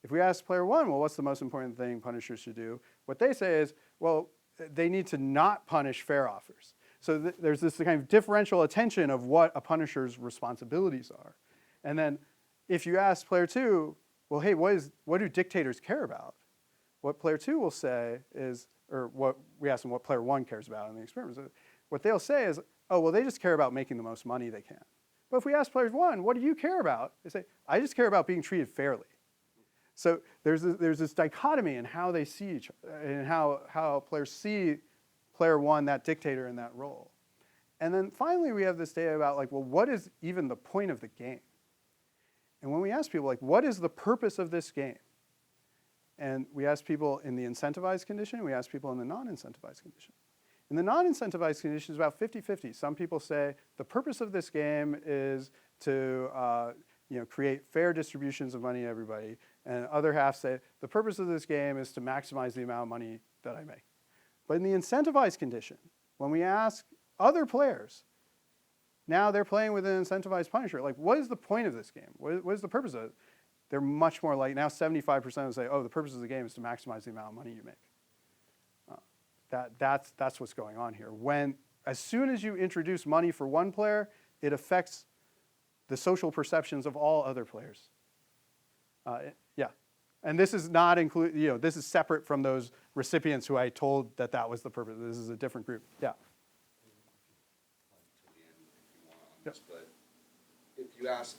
If we ask player 1, well, what's the most important thing punishers should do? What they say is, well, they need to not punish fair offers. So there's this kind of differential attention of what a punisher's responsibilities are. And then if you ask player 2, well, hey, what do dictators care about? What player 2 will say is, or what we ask them what player 1 cares about in the experiments. What they'll say is, oh, well, they just care about making the most money they can. But if we ask player 1, what do you care about? They say, I just care about being treated fairly. So there's this dichotomy in how they see each other, and how players see player 1, that dictator in that role. And then finally, we have this data about like, well, what is even the point of the game? And when we ask people, like, what is the purpose of this game? And we ask people in the incentivized condition, we ask people in the non-incentivized condition. In the non-incentivized condition, it's about 50-50. Some people say the purpose of this game is to create fair distributions of money to everybody. And other half say the purpose of this game is to maximize the amount of money that I make. But in the incentivized condition, when we ask other players, now they're playing with an incentivized punisher. Like, what is the point of this game? What is the purpose of it? They're much more like, now 75% will say, oh, the purpose of the game is to maximize the amount of money you make. That's what's going on here. As soon as you introduce money for one player, it affects the social perceptions of all other players. Yeah. And this is not this is separate from those recipients who I told that was the purpose. This is a different group. Yeah. But if you ask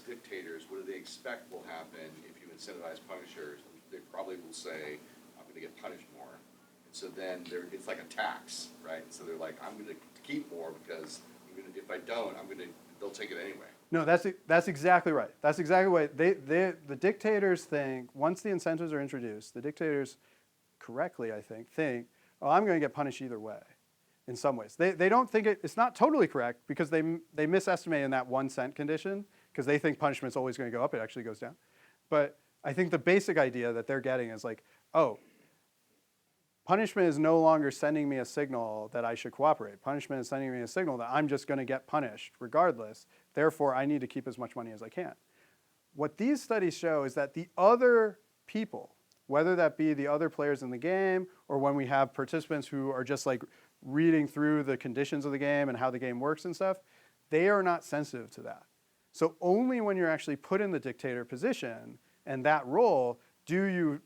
dictators, what do they expect will happen if you incentivize punishers, they probably will say, I'm going to get punished more. And so then it's like a tax, right? So they're like, I'm going to keep more because if I don't, they'll take it anyway. No, that's exactly right. That's exactly what the dictators think. Once the incentives are introduced, the dictators correctly, I think, oh, I'm going to get punished either way. In some ways, they don't think it's not totally correct because they misestimate in that 1 cent condition because they think punishment's always going to go up. It actually goes down. But I think the basic idea that they're getting is like, oh, punishment is no longer sending me a signal that I should cooperate. Punishment is sending me a signal that I'm just going to get punished regardless. Therefore, I need to keep as much money as I can. What these studies show is that the other people, whether that be the other players in the game or when we have participants who are just like reading through the conditions of the game and how the game works and stuff, they are not sensitive to that. So only when you're actually put in the dictator position and that role do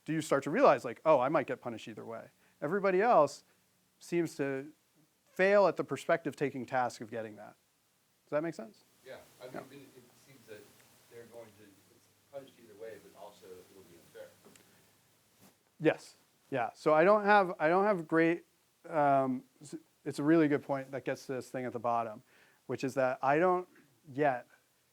you start to realize like, oh, I might get punished either way. Everybody else seems to fail at the perspective-taking task of getting that. Does that make sense? Yeah, I mean, it seems that they're going to punish either way, but also it will be unfair. Yes. Yeah. So I don't have great. It's a really good point that gets to this thing at the bottom, which is that I don't yet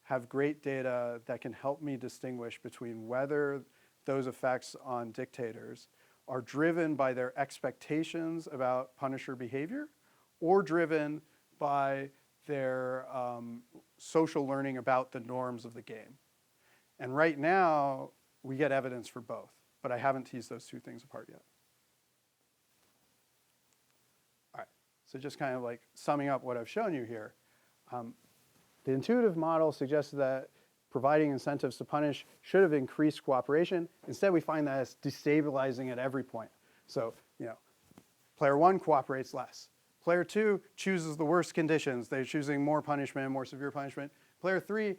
have great data that can help me distinguish between whether those effects on dictators are driven by their expectations about Punisher behavior or driven by their social learning about the norms of the game. And right now, we get evidence for both, but I haven't teased those two things apart yet. All right, so just kind of like summing up what I've shown you here. The intuitive model suggested that providing incentives to punish should have increased cooperation. Instead, we find that it's destabilizing at every point. So, player 1 cooperates less. Player 2 chooses the worst conditions. They're choosing more punishment, more severe punishment. Player 3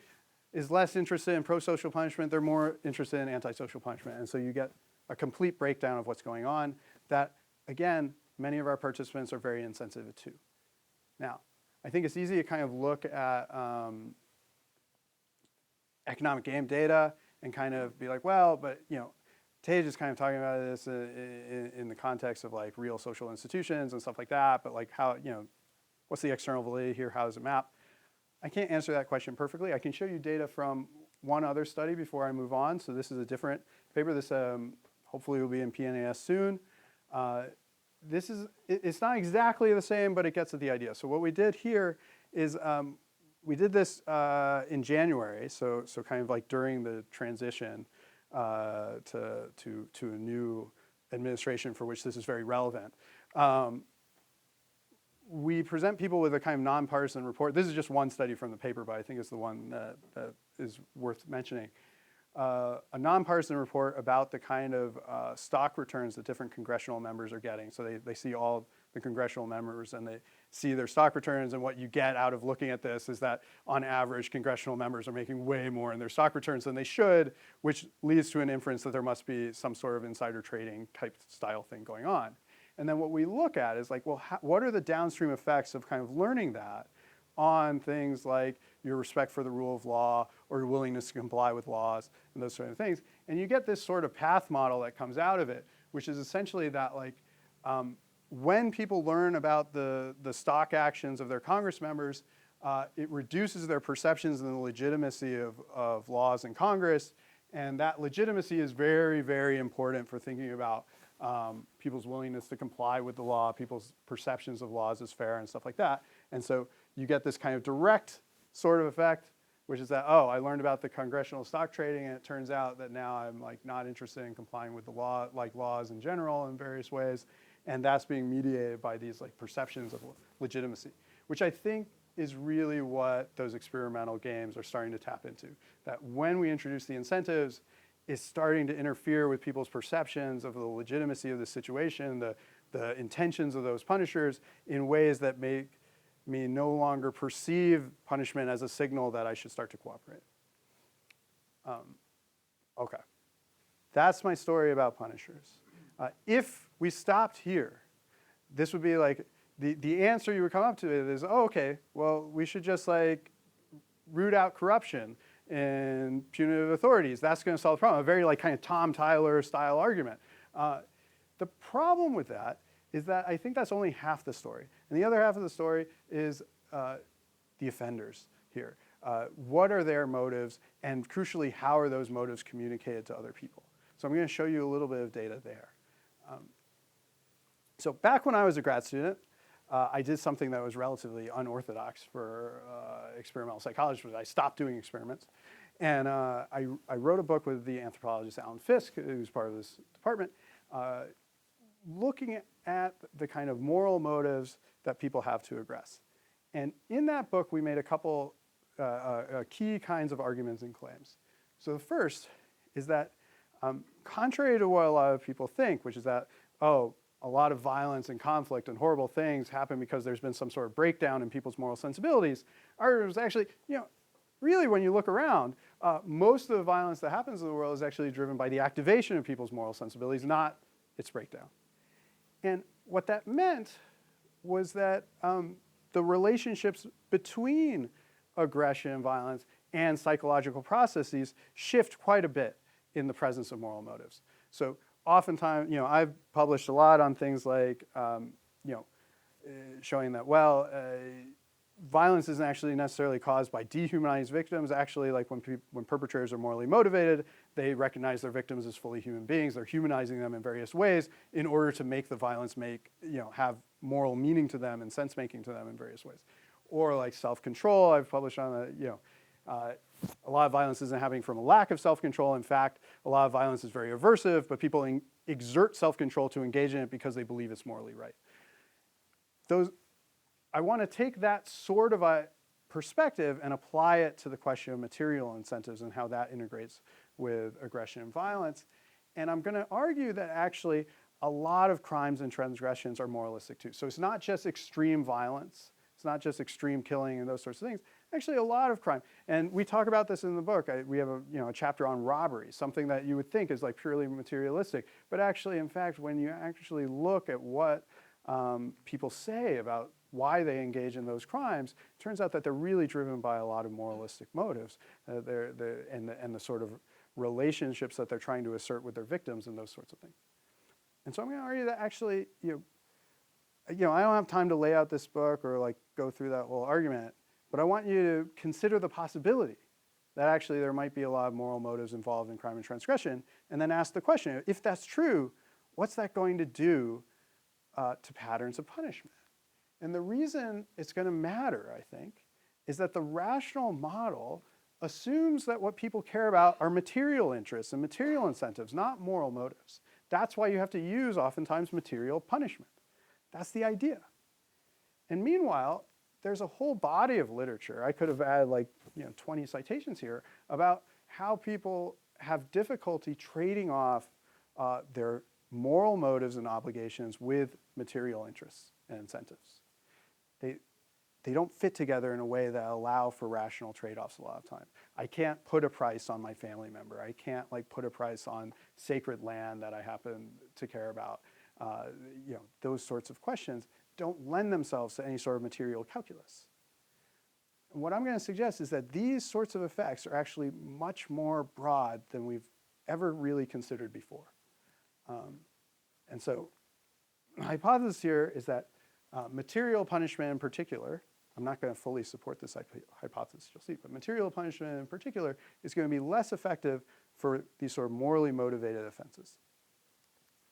is less interested in pro-social punishment. They're more interested in antisocial punishment. And so you get a complete breakdown of what's going on that, again, many of our participants are very insensitive to. Now, I think it's easy to kind of look at economic game data and kind of be like, well, but Tage is kind of talking about this in the context of like real social institutions and stuff like that, but like how, what's the external validity here? How does it map? I can't answer that question perfectly. I can show you data from one other study before I move on. So this is a different paper. This hopefully will be in PNAS soon. It's not exactly the same, but it gets at the idea. So what we did here is we did this in January, so kind of like during the transition to a new administration for which this is very relevant. We present people with a kind of nonpartisan report. This is just one study from the paper, but I think it's the one that is worth mentioning. A nonpartisan report about the kind of stock returns that different congressional members are getting. So they see all the congressional members and they see their stock returns, and what you get out of looking at this is that on average congressional members are making way more in their stock returns than they should, which leads to an inference that there must be some sort of insider trading type style thing going on. And then what we look at is like, well, what are the downstream effects of kind of learning that on things like your respect for the rule of law or your willingness to comply with laws and those sort of things. And you get this sort of path model that comes out of it, which is essentially that like when people learn about the stock actions of their Congress members, it reduces their perceptions and the legitimacy of laws in Congress. And that legitimacy is very, very important for thinking about people's willingness to comply with the law, people's perceptions of laws as fair and stuff like that. And so you get this kind of direct sort of effect, which is that, oh, I learned about the congressional stock trading, and it turns out that now I'm like not interested in complying with the law, like laws in general in various ways. And that's being mediated by these like perceptions of legitimacy, which I think is really what those experimental games are starting to tap into. That when we introduce the incentives, it's starting to interfere with people's perceptions of the legitimacy of the situation, the intentions of those punishers in ways that make me no longer perceive punishment as a signal that I should start to cooperate. Okay, that's my story about punishers. If we stopped here, this would be like, the answer you would come up to it is, oh, okay, well, we should just like root out corruption and punitive authorities. That's going to solve the problem. A very like kind of Tom Tyler style argument. The problem with that is that I think that's only half the story. And the other half of the story is the offenders here. What are their motives? And crucially, how are those motives communicated to other people? So I'm going to show you a little bit of data there. So back when I was a grad student, I did something that was relatively unorthodox for experimental psychologists, which I stopped doing experiments. And I wrote a book with the anthropologist Alan Fisk, who's part of this department, looking at the kind of moral motives that people have to aggress. And in that book, we made a couple key kinds of arguments and claims. So the first is that contrary to what a lot of people think, which is that, oh, a lot of violence and conflict and horrible things happen because there's been some sort of breakdown in people's moral sensibilities, ours was actually, really when you look around, most of the violence that happens in the world is actually driven by the activation of people's moral sensibilities, not its breakdown. And what that meant was that the relationships between aggression and violence and psychological processes shift quite a bit in the presence of moral motives. So oftentimes, I've published a lot on things like, showing that, well, violence isn't actually necessarily caused by dehumanized victims. Actually, like when perpetrators are morally motivated, they recognize their victims as fully human beings. They're humanizing them in various ways in order to make the violence have moral meaning to them and sense making to them in various ways. Or like self-control, I've published on a lot of violence isn't happening from a lack of self-control. In fact, a lot of violence is very aversive, but people exert self-control to engage in it because they believe it's morally right. I want to take that sort of a perspective and apply it to the question of material incentives and how that integrates with aggression and violence. And I'm going to argue that actually a lot of crimes and transgressions are moralistic too. So it's not just extreme violence. It's not just extreme killing and those sorts of things. Actually, a lot of crime. And we talk about this in the book. We have a chapter on robbery, something that you would think is like purely materialistic. But actually, in fact, when you actually look at what people say about why they engage in those crimes, it turns out that they're really driven by a lot of moralistic motives and the sort of relationships that they're trying to assert with their victims and those sorts of things. And so I'm going to argue that actually, I don't have time to lay out this book or like go through that whole argument, but I want you to consider the possibility that actually there might be a lot of moral motives involved in crime and transgression, and then ask the question, if that's true, what's that going to do to patterns of punishment? And the reason it's going to matter, I think, is that the rational model assumes that what people care about are material interests and material incentives, not moral motives. That's why you have to use, oftentimes, material punishment. That's the idea. And meanwhile, there's a whole body of literature, I could have added 20 citations here, about how people have difficulty trading off their moral motives and obligations with material interests and incentives. They don't fit together in a way that allow for rational trade-offs a lot of time. I can't put a price on my family member. I can't put a price on sacred land that I happen to care about. Those sorts of questions don't lend themselves to any sort of material calculus. And what I'm going to suggest is that these sorts of effects are actually much more broad than we've ever really considered before. And so my hypothesis here is that material punishment in particular, I'm not going to fully support this hypothesis, you'll see, but material punishment in particular is going to be less effective for these sort of morally motivated offenses.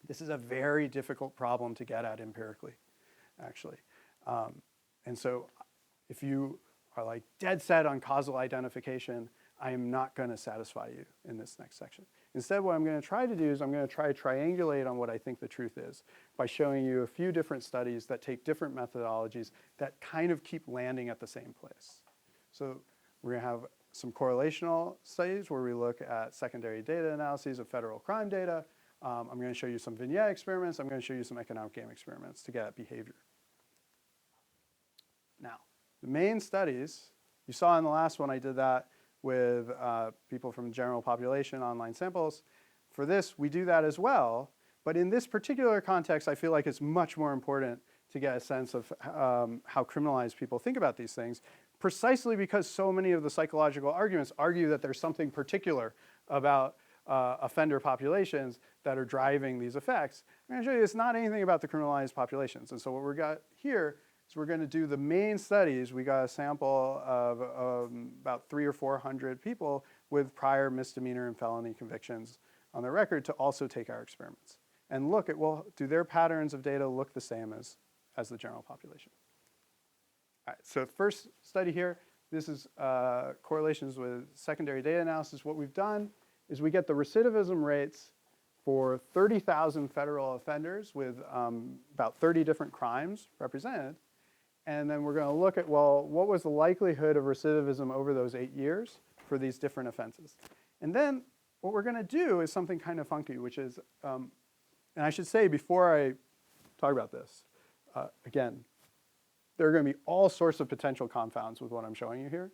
This is a very difficult problem to get at empirically, actually. And so if you are dead set on causal identification, I am not going to satisfy you in this next section. Instead, what I'm going to try to do is I'm going to try to triangulate on what I think the truth is by showing you a few different studies that take different methodologies that kind of keep landing at the same place. So we're going to have some correlational studies where we look at secondary data analyses of federal crime data. I'm going to show you some vignette experiments. I'm going to show you some economic game experiments to get at behavior. Now, the main studies, you saw in the last one I did that with people from the general population, online samples. For this, we do that as well. But in this particular context, I feel like it's much more important to get a sense of how criminalized people think about these things, precisely because so many of the psychological arguments argue that there's something particular about offender populations that are driving these effects. I'm going to show you it's not anything about the criminalized populations. And so what we've got here is we're going to do the main studies. We got a sample of about 300 or 400 people with prior misdemeanor and felony convictions on their record to also take our experiments and look at, well, do their patterns of data look the same as the general population? All right, so first study here, this is correlations with secondary data analysis. What we've done is we get the recidivism rates for 30,000 federal offenders with about 30 different crimes represented. And then we're going to look at, well, what was the likelihood of recidivism over those 8 years for these different offenses? And then what we're going to do is something kind of funky, which is, and I should say before I talk about this, again, there are going to be all sorts of potential confounds with what I'm showing you here.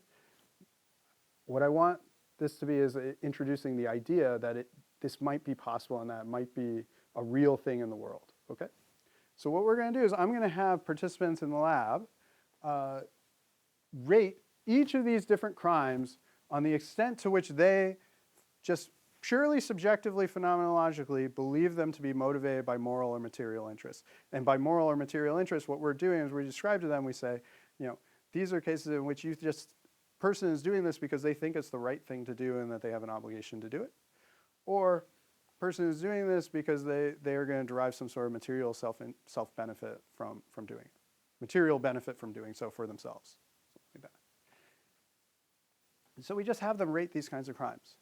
What I want this to be is introducing the idea that this might be possible and that it might be a real thing in the world, okay? So what we're going to do is I'm going to have participants in the lab rate each of these different crimes on the extent to which they just purely subjectively, phenomenologically, believe them to be motivated by moral or material interests. And by moral or material interests, what we're doing is we describe to them, we say, these are cases in which person is doing this because they think it's the right thing to do and that they have an obligation to do it. Or person is doing this because they are going to derive some sort of material self-benefit from doing it. Material benefit from doing so for themselves. Something like that. So we just have them rate these kinds of crimes.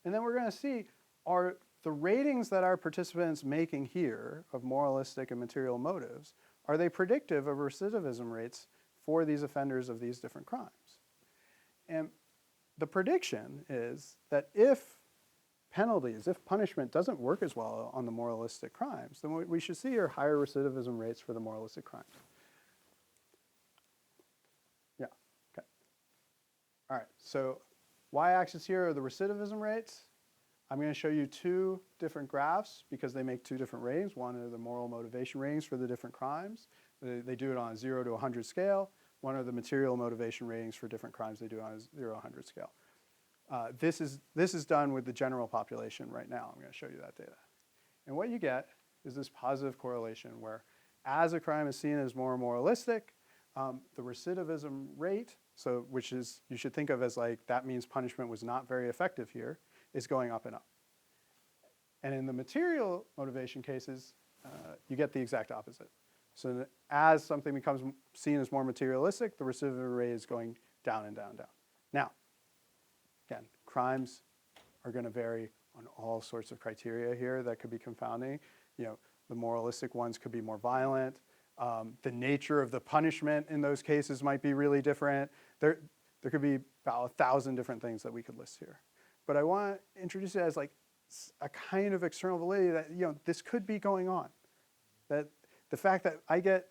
And then we're going to see, are the ratings that our participants making here of moralistic and material motives, are they predictive of recidivism rates for these offenders of these different crimes? And the prediction is that if punishment doesn't work as well on the moralistic crimes, then what we should see are higher recidivism rates for the moralistic crimes. Yeah, okay. All right, so y-axis here are the recidivism rates. I'm going to show you two different graphs because they make two different ratings. One are the moral motivation ratings for the different crimes. They do it on a 0 to 100 scale. One are the material motivation ratings for different crimes. They do it on a 0 to 100 scale. This is done with the general population right now. I'm going to show you that data. And what you get is this positive correlation where as a crime is seen as more moralistic, the recidivism rate, which is you should think of as like that means punishment was not very effective here, is going up and up. And in the material motivation cases, you get the exact opposite. So as something becomes seen as more materialistic, the recidivism rate is going down and down and down. Now, again, crimes are going to vary on all sorts of criteria here that could be confounding. The moralistic ones could be more violent. The nature of the punishment in those cases might be really different. There could be about 1,000 different things that we could list here. But I want to introduce it as like a kind of external validity that this could be going on. That the fact that I get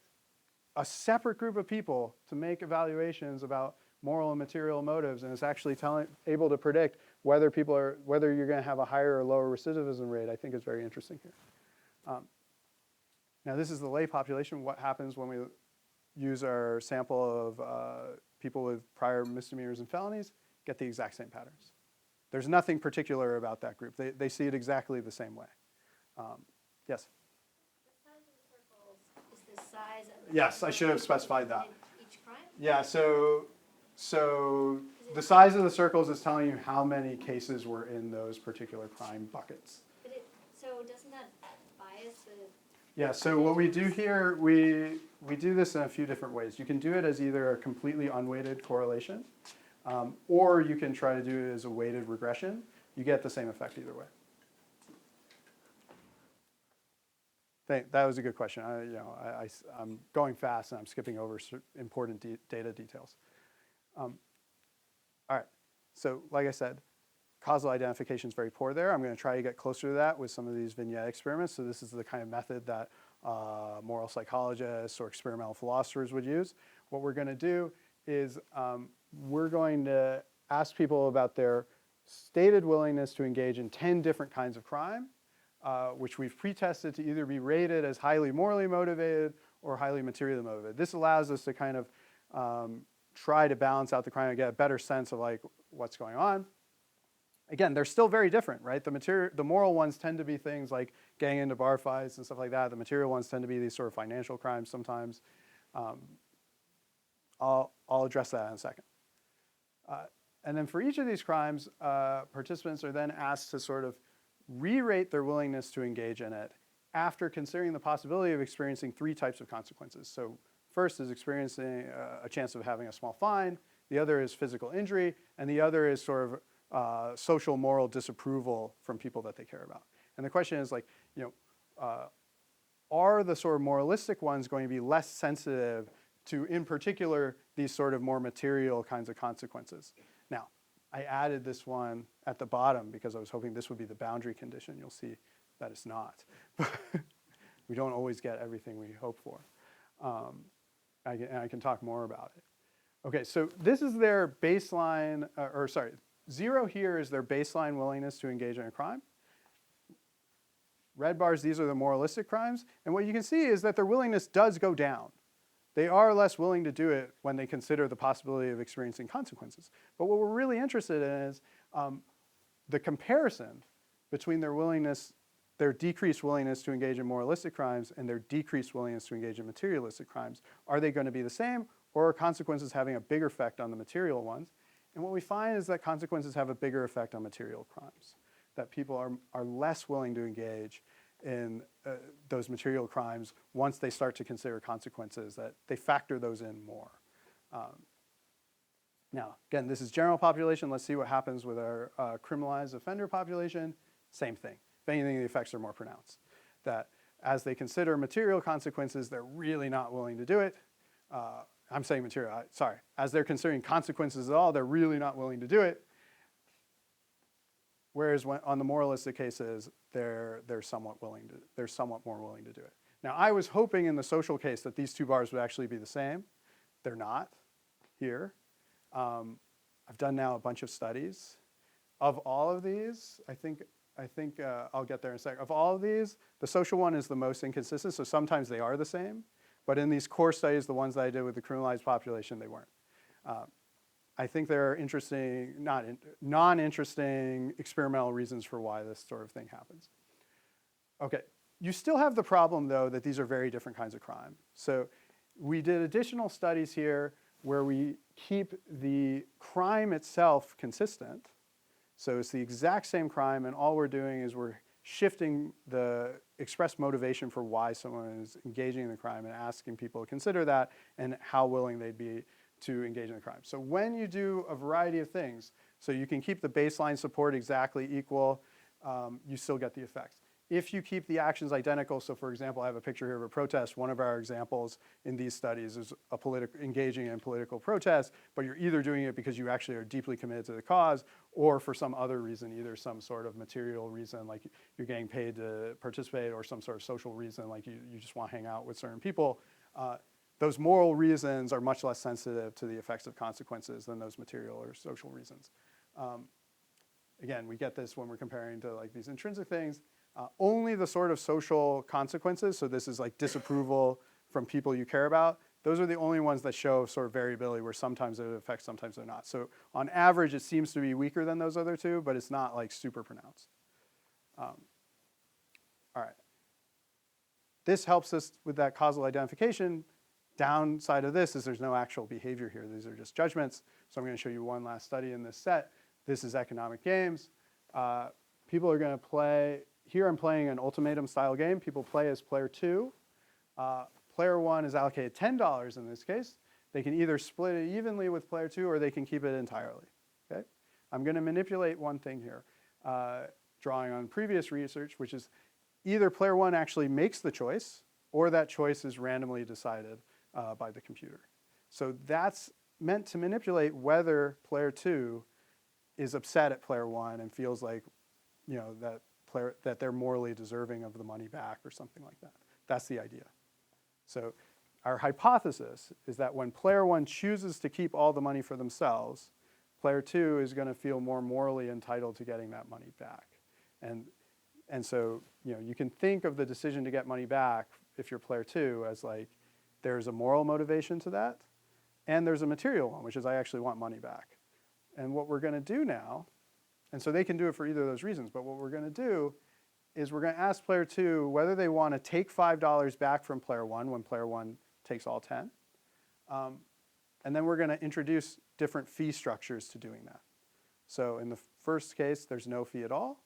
a separate group of people to make evaluations about moral and material motives, and it's actually able to predict whether you're going to have a higher or lower recidivism rate, I think is very interesting here. Now this is the lay population. What happens when we use our sample of people with prior misdemeanors and felonies? Get the exact same patterns. There's nothing particular about that group. They see it exactly the same way. Yes? The size of the circles is the size of the Yes, I should have specified that. in each crime? Yeah, so the size of the circles is telling you how many cases were in those particular crime buckets. So doesn't that bias the... Yeah, so what we do here, we do this in a few different ways. You can do it as either a completely unweighted correlation, or you can try to do it as a weighted regression. You get the same effect either way. That was a good question. I'm going fast and I'm skipping over important data details. All right, so like I said, causal identification is very poor there. I'm going to try to get closer to that with some of these vignette experiments. So this is the kind of method that moral psychologists or experimental philosophers would use. What we're going to do is we're going to ask people about their stated willingness to engage in 10 different kinds of crime, which we've pre-tested to either be rated as highly morally motivated or highly materially motivated. This allows us to kind of try to balance out the crime and get a better sense of like what's going on. Again, they're still very different, right? The moral ones tend to be things like getting into bar fights and stuff like that. The material ones tend to be these sort of financial crimes sometimes. I'll address that in a second. And then for each of these crimes, participants are then asked to sort of re-rate their willingness to engage in it after considering the possibility of experiencing 3 types of consequences. So first is experiencing a chance of having a small fine, the other is physical injury, and the other is sort of social moral disapproval from people that they care about. And the question is like, are the sort of moralistic ones going to be less sensitive to, in particular, these sort of more material kinds of consequences? Now, I added this one at the bottom because I was hoping this would be the boundary condition. You'll see that it's not. We don't always get everything we hope for. I can talk more about it. Okay, so this is their baseline, 0 here is their baseline willingness to engage in a crime. Red bars, these are the moralistic crimes. And what you can see is that their willingness does go down. They are less willing to do it when they consider the possibility of experiencing consequences. But what we're really interested in is the comparison between their decreased willingness to engage in moralistic crimes and their decreased willingness to engage in materialistic crimes. Are they going to be the same, or are consequences having a bigger effect on the material ones? And what we find is that consequences have a bigger effect on material crimes, that people are less willing to engage in those material crimes once they start to consider consequences, that they factor those in more. Now, again, this is general population. Let's see what happens with our criminalized offender population. Same thing. If anything, the effects are more pronounced. That as they consider material consequences, they're really not willing to do it. I'm saying material, sorry. As they're considering consequences at all, they're really not willing to do it. Whereas on the moralistic cases, they're somewhat more willing to do it. Now, I was hoping in the social case that these two bars would actually be the same. They're not here. I've done now a bunch of studies. Of all of these, I think I'll get there in a second. Of all of these, the social one is the most inconsistent, so sometimes they are the same. But in these core studies, the ones that I did with the criminalized population, they weren't. I think there are interesting, non-interesting experimental reasons for why this sort of thing happens. Okay, you still have the problem, though, that these are very different kinds of crime. So we did additional studies here where we keep the crime itself consistent. So it's the exact same crime, and all we're doing is we're shifting the express motivation for why someone is engaging in the crime and asking people to consider that and how willing they'd be to engage in the crime. So when you do a variety of things, so you can keep the baseline support exactly equal, you still get the effects. If you keep the actions identical, so for example, I have a picture here of a protest. One of our examples in these studies is engaging in political protest, but you're either doing it because you actually are deeply committed to the cause or for some other reason, either some sort of material reason, like you're getting paid to participate, or some sort of social reason, like you just want to hang out with certain people. Those moral reasons are much less sensitive to the effects of consequences than those material or social reasons. Again, we get this when we're comparing to like these intrinsic things. Only the sort of social consequences, so this is like disapproval from people you care about, those are the only ones that show sort of variability where sometimes it affects, sometimes they're not. So on average, it seems to be weaker than those other two, but it's not like super pronounced. All right. This helps us with that causal identification. Downside of this is there's no actual behavior here. These are just judgments. So I'm going to show you one last study in this set. This is economic games. People are going to play. Here I'm playing an ultimatum style game. People play as player 2. Player 1 is allocated $10 in this case. They can either split it evenly with player 2 or they can keep it entirely. Okay? I'm going to manipulate one thing here, drawing on previous research, which is either player 1 actually makes the choice or that choice is randomly decided by the computer. So that's meant to manipulate whether player 2 is upset at player 1 and feels like, that they're morally deserving of the money back or something like that. That's the idea. So our hypothesis is that when player 1 chooses to keep all the money for themselves, player 2 is going to feel more morally entitled to getting that money back. And so you can think of the decision to get money back if you're player 2 as like there's a moral motivation to that, and there's a material one, which is I actually want money back. And what we're going to do now, and so they can do it for either of those reasons, but what we're going to do is we're going to ask player 2 whether they want to take $5 back from player 1 when player 1 takes all 10. And then we're going to introduce different fee structures to doing that. So in the first case, there's no fee at all.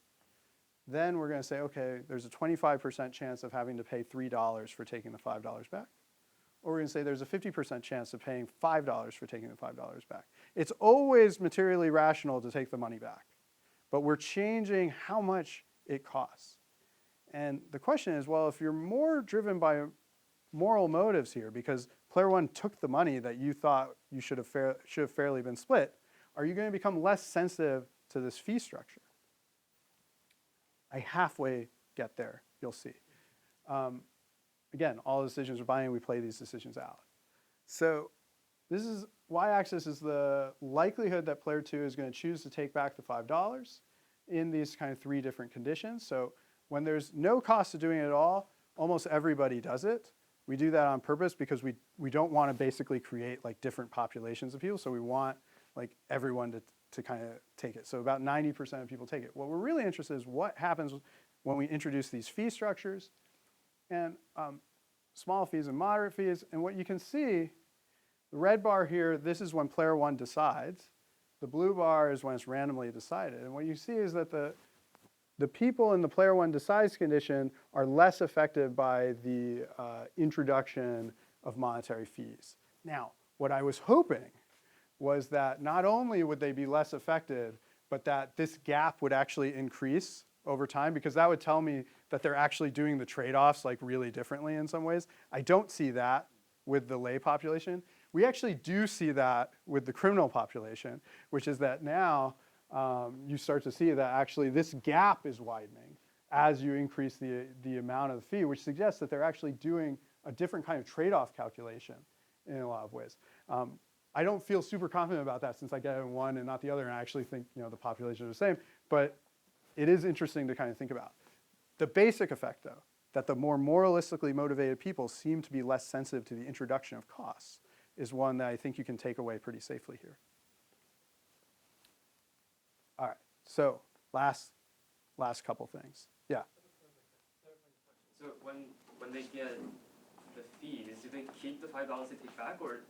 Then we're going to say, okay, there's a 25% chance of having to pay $3 for taking the $5 back. Or we're going to say there's a 50% chance of paying $5 for taking the $5 back. It's always materially rational to take the money back. But we're changing how much it costs. And the question is, well, if you're more driven by moral motives here, because player 1 took the money that you thought you should have fairly been split, are you going to become less sensitive to this fee structure? I halfway get there, you'll see. Again, all decisions are binding. We play these decisions out. So this is y-axis is the likelihood that player 2 is going to choose to take back the $5 in these kind of 3 different conditions. So when there's no cost to doing it at all, almost everybody does it. We do that on purpose because we don't want to basically create like different populations of people. So we want like everyone to kind of take it. So about 90% of people take it. What we're really interested in is what happens when we introduce these fee structures and small fees and moderate fees. And what you can see The red bar here, this is when player one decides. The blue bar is when it's randomly decided. And what you see is that the people in the player one decides condition are less affected by the introduction of monetary fees. Now, what I was hoping was that not only would they be less affected, but that this gap would actually increase over time, because that would tell me that they're actually doing the trade-offs like really differently in some ways. I don't see that with the lay population. We actually do see that with the criminal population, which is that now you start to see that actually this gap is widening as you increase the amount of the fee, which suggests that they're actually doing a different kind of trade-off calculation in a lot of ways. I don't feel super confident about that since I get it in one and not the other, and I actually think the population is the same, but it is interesting to kind of think about. The basic effect, though, that the more moralistically motivated people seem to be less sensitive to the introduction of costs, is one that I think you can take away pretty safely here. All right, so last couple things. Yeah. So when they get the fees, do they keep the $5 they take back, or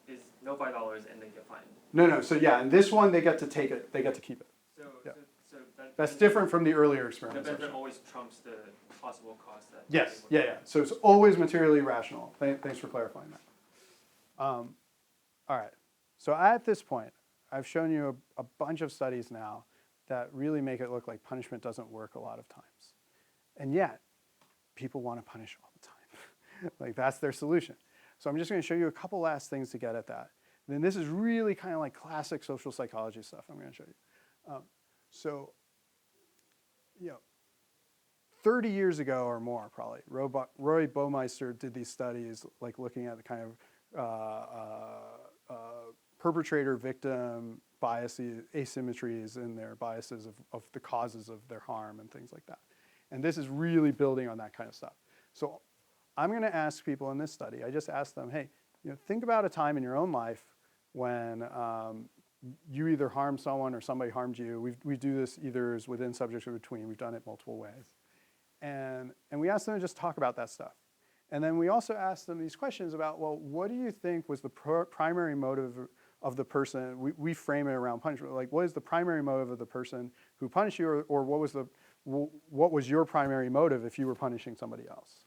is no $5 and they get fined? No. So yeah, in this one they get to take it. They get to keep it. So, Yeah. so That's different from the earlier experiments. The benefit always trumps the possible cost that. Yes. Yeah. So it's always materially rational. Thanks for clarifying that. All right. So at this point, I've shown you a bunch of studies now that really make it look like punishment doesn't work a lot of times. And yet, people want to punish all the time. Like, that's their solution. So I'm just going to show you a couple last things to get at that. And then this is really kind of like classic social psychology stuff I'm going to show you. So, 30 years ago or more, probably, Roy Baumeister did these studies, like looking at the kind of perpetrator-victim biases, asymmetries in their biases of the causes of their harm and things like that. And this is really building on that kind of stuff. So I'm going to ask people in this study, I just asked them, hey, think about a time in your own life when you either harmed someone or somebody harmed you. We do this either as within subjects or between. We've done it multiple ways. And we asked them to just talk about that stuff. And then we also asked them these questions about, well, what do you think was the primary motive of the person? We frame it around punishment. Like, what is the primary motive of the person who punished you, or what was your primary motive if you were punishing somebody else?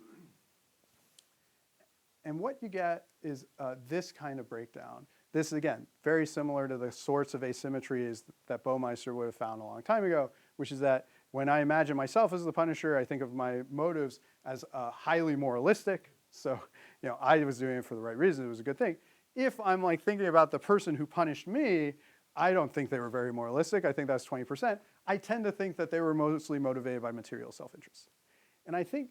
And what you get is this kind of breakdown. This is, again, very similar to the sorts of asymmetries that Baumeister would have found a long time ago, which is that when I imagine myself as the punisher, I think of my motives as highly moralistic. So, I was doing it for the right reason. It was a good thing. If I'm like thinking about the person who punished me, I don't think they were very moralistic. I think that's 20%. I tend to think that they were mostly motivated by material self-interest. And I think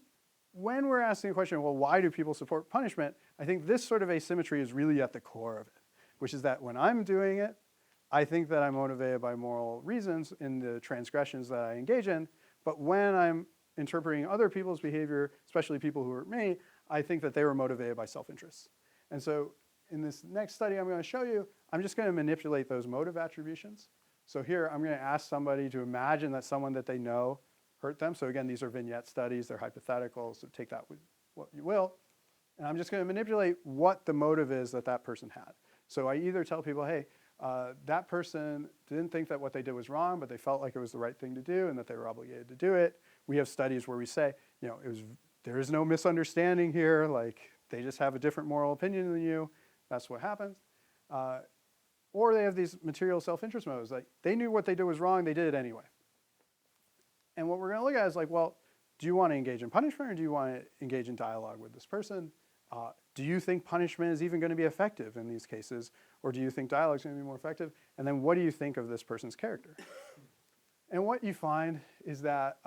when we're asking the question, well, why do people support punishment? I think this sort of asymmetry is really at the core of it, which is that when I'm doing it, I think that I'm motivated by moral reasons in the transgressions that I engage in. But when I'm interpreting other people's behavior, especially people who hurt me, I think that they were motivated by self-interest. And so in this next study I'm going to show you, I'm just going to manipulate those motive attributions. So here I'm going to ask somebody to imagine that someone that they know hurt them. So again, these are vignette studies. They're hypothetical, so take that with what you will. And I'm just going to manipulate what the motive is that that person had. So I either tell people, hey, that person didn't think that what they did was wrong, but they felt like it was the right thing to do and that they were obligated to do it. We have studies where we say, there is no misunderstanding here. Like, they just have a different moral opinion than you. That's what happens. Or they have these material self-interest motives. Like, they knew what they did was wrong. They did it anyway. And what we're going to look at is like, well, do you want to engage in punishment or do you want to engage in dialogue with this person? Do you think punishment is even going to be effective in these cases? Or do you think dialogue is going to be more effective? And then what do you think of this person's character? And what you find is that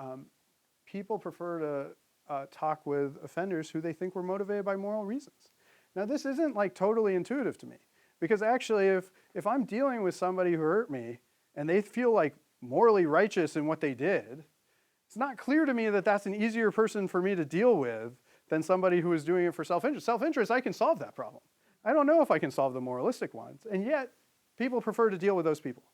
people prefer to talk with offenders who they think were motivated by moral reasons. Now, this isn't like totally intuitive to me. Because actually, if I'm dealing with somebody who hurt me and they feel like morally righteous in what they did, it's not clear to me that that's an easier person for me to deal with than somebody who is doing it for self-interest. Self-interest, I can solve that problem. I don't know if I can solve the moralistic ones. And yet, people prefer to deal with those people.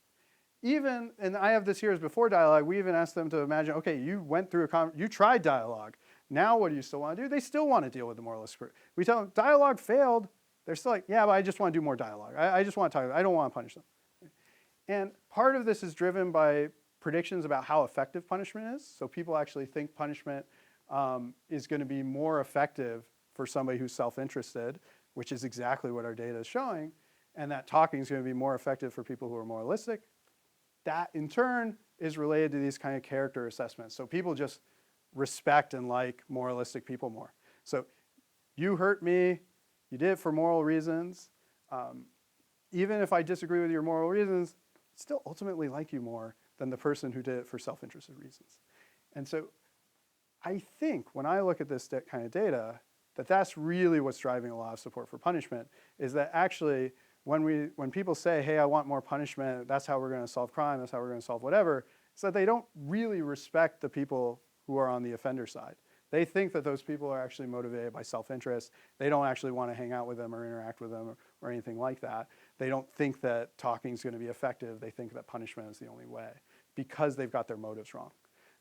Even, and I have this here as before dialogue, we even asked them to imagine, okay, you went through you tried dialogue. Now what do you still want to do? They still want to deal with the moralistic group. We tell them, dialogue failed. They're still like, yeah, but I just want to do more dialogue. I just want to talk. I don't want to punish them. And part of this is driven by predictions about how effective punishment is. So people actually think punishment is going to be more effective for somebody who's self-interested, which is exactly what our data is showing, and that talking is going to be more effective for people who are moralistic. That, in turn, is related to these kind of character assessments. So people just respect and like moralistic people more. So you hurt me, you did it for moral reasons. Even if I disagree with your moral reasons, I still ultimately like you more than the person who did it for self-interested reasons. And so I think when I look at this kind of data, that's really what's driving a lot of support for punishment, is that actually when people say, hey, I want more punishment, that's how we're going to solve crime, that's how we're going to solve whatever, it's that they don't really respect the people who are on the offender side. They think that those people are actually motivated by self-interest. They don't actually want to hang out with them or interact with them or anything like that. They don't think that talking is going to be effective. They think that punishment is the only way because they've got their motives wrong.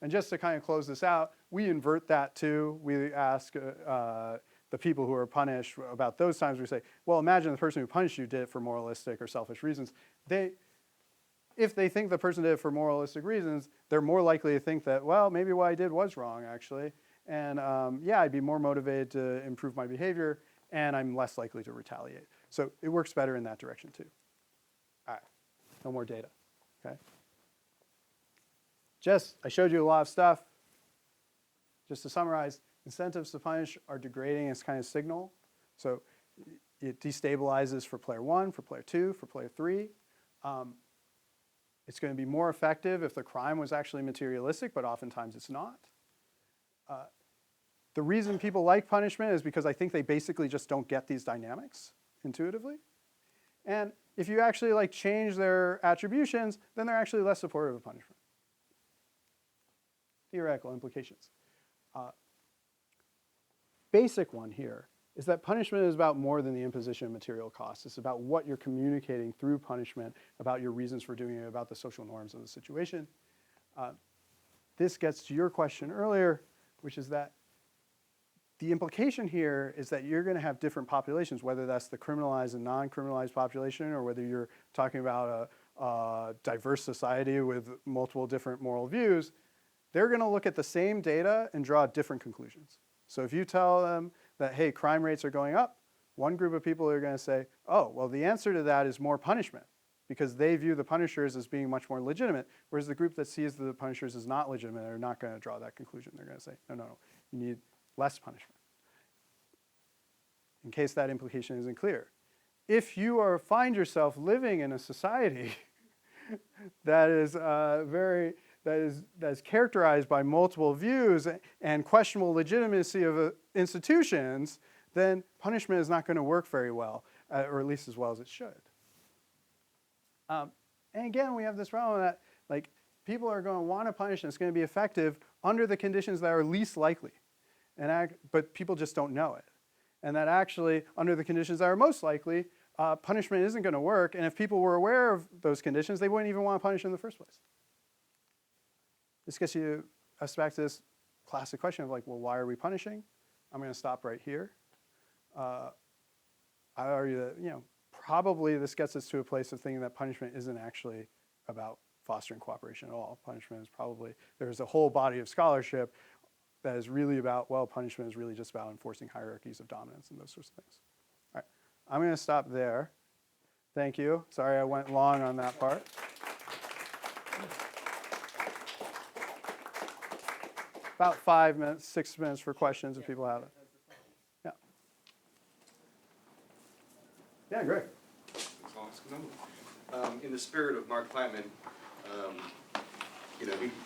And just to kind of close this out, we invert that too. We ask the people who are punished about those times. We say, well, imagine the person who punished you did it for moralistic or selfish reasons. If they think the person did it for moralistic reasons, they're more likely to think that, well, maybe what I did was wrong, actually. And yeah, I'd be more motivated to improve my behavior, and I'm less likely to retaliate. So it works better in that direction, too. All right, no more data, okay? I showed you a lot of stuff. Just to summarize, incentives to punish are degrading as kind of signal. So it destabilizes for player 1, for player 2, for player 3. It's going to be more effective if the crime was actually materialistic, but oftentimes it's not. The reason people like punishment is because I think they basically just don't get these dynamics intuitively. And if you actually like change their attributions, then they're actually less supportive of punishment. Theoretical implications. Basic one here is that punishment is about more than the imposition of material costs. It's about what you're communicating through punishment, about your reasons for doing it, about the social norms of the situation. This gets to your question earlier, which is that the implication here is that you're going to have different populations, whether that's the criminalized and non-criminalized population, or whether you're talking about a diverse society with multiple different moral views. They're going to look at the same data and draw different conclusions. So if you tell them that, hey, crime rates are going up, one group of people are going to say, oh, well, the answer to that is more punishment, because they view the punishers as being much more legitimate, whereas the group that sees the punishers as not legitimate are not going to draw that conclusion. They're going to say, no, you need less punishment. In case that implication isn't clear. If you find yourself living in a society that is characterized by multiple views and questionable legitimacy of institutions, then punishment is not going to work very well, or at least as well as it should. And again, we have this problem that like people are going to want to punish, and it's going to be effective under the conditions that are least likely, but people just don't know it. And that actually, under the conditions that are most likely, punishment isn't going to work. And if people were aware of those conditions, they wouldn't even want to punish in the first place. This gets us back to this classic question of like, well, why are we punishing? I'm going to stop right here. I argue that, probably this gets us to a place of thinking that punishment isn't actually about fostering cooperation at all. Punishment is there's a whole body of scholarship that is really about, well, punishment is really just about enforcing hierarchies of dominance and those sorts of things. All right, I'm going to stop there. Thank you. Sorry I went long on that part. About 5 minutes, 6 minutes for questions if people have it. Yeah. Yeah, great. In the spirit of Mark Plattman,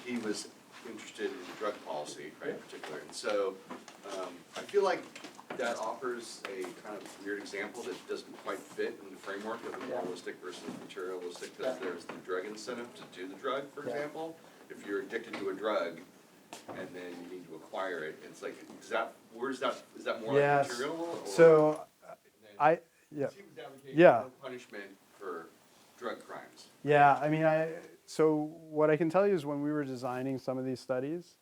he was interested in drug policy, right, in particular. And so I feel like that offers a kind of weird example that doesn't quite fit in the framework of the moralistic versus materialistic, because there's the drug incentive to do the drug, for example. If you're addicted to a drug and then you need to acquire it, it's like, is that more like material? Or, so, punishment for drug crimes. Yeah, I mean, so what I can tell you is when we were designing some of these studies,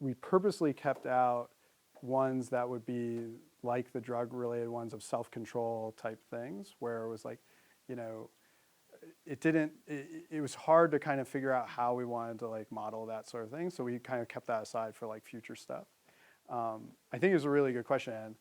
we purposely kept out ones that would be like the drug-related ones of self-control type things, where it was like, you know, it was hard to kind of figure out how we wanted to like model that sort of thing. So we kind of kept that aside for like future stuff. I think it's a really good question. And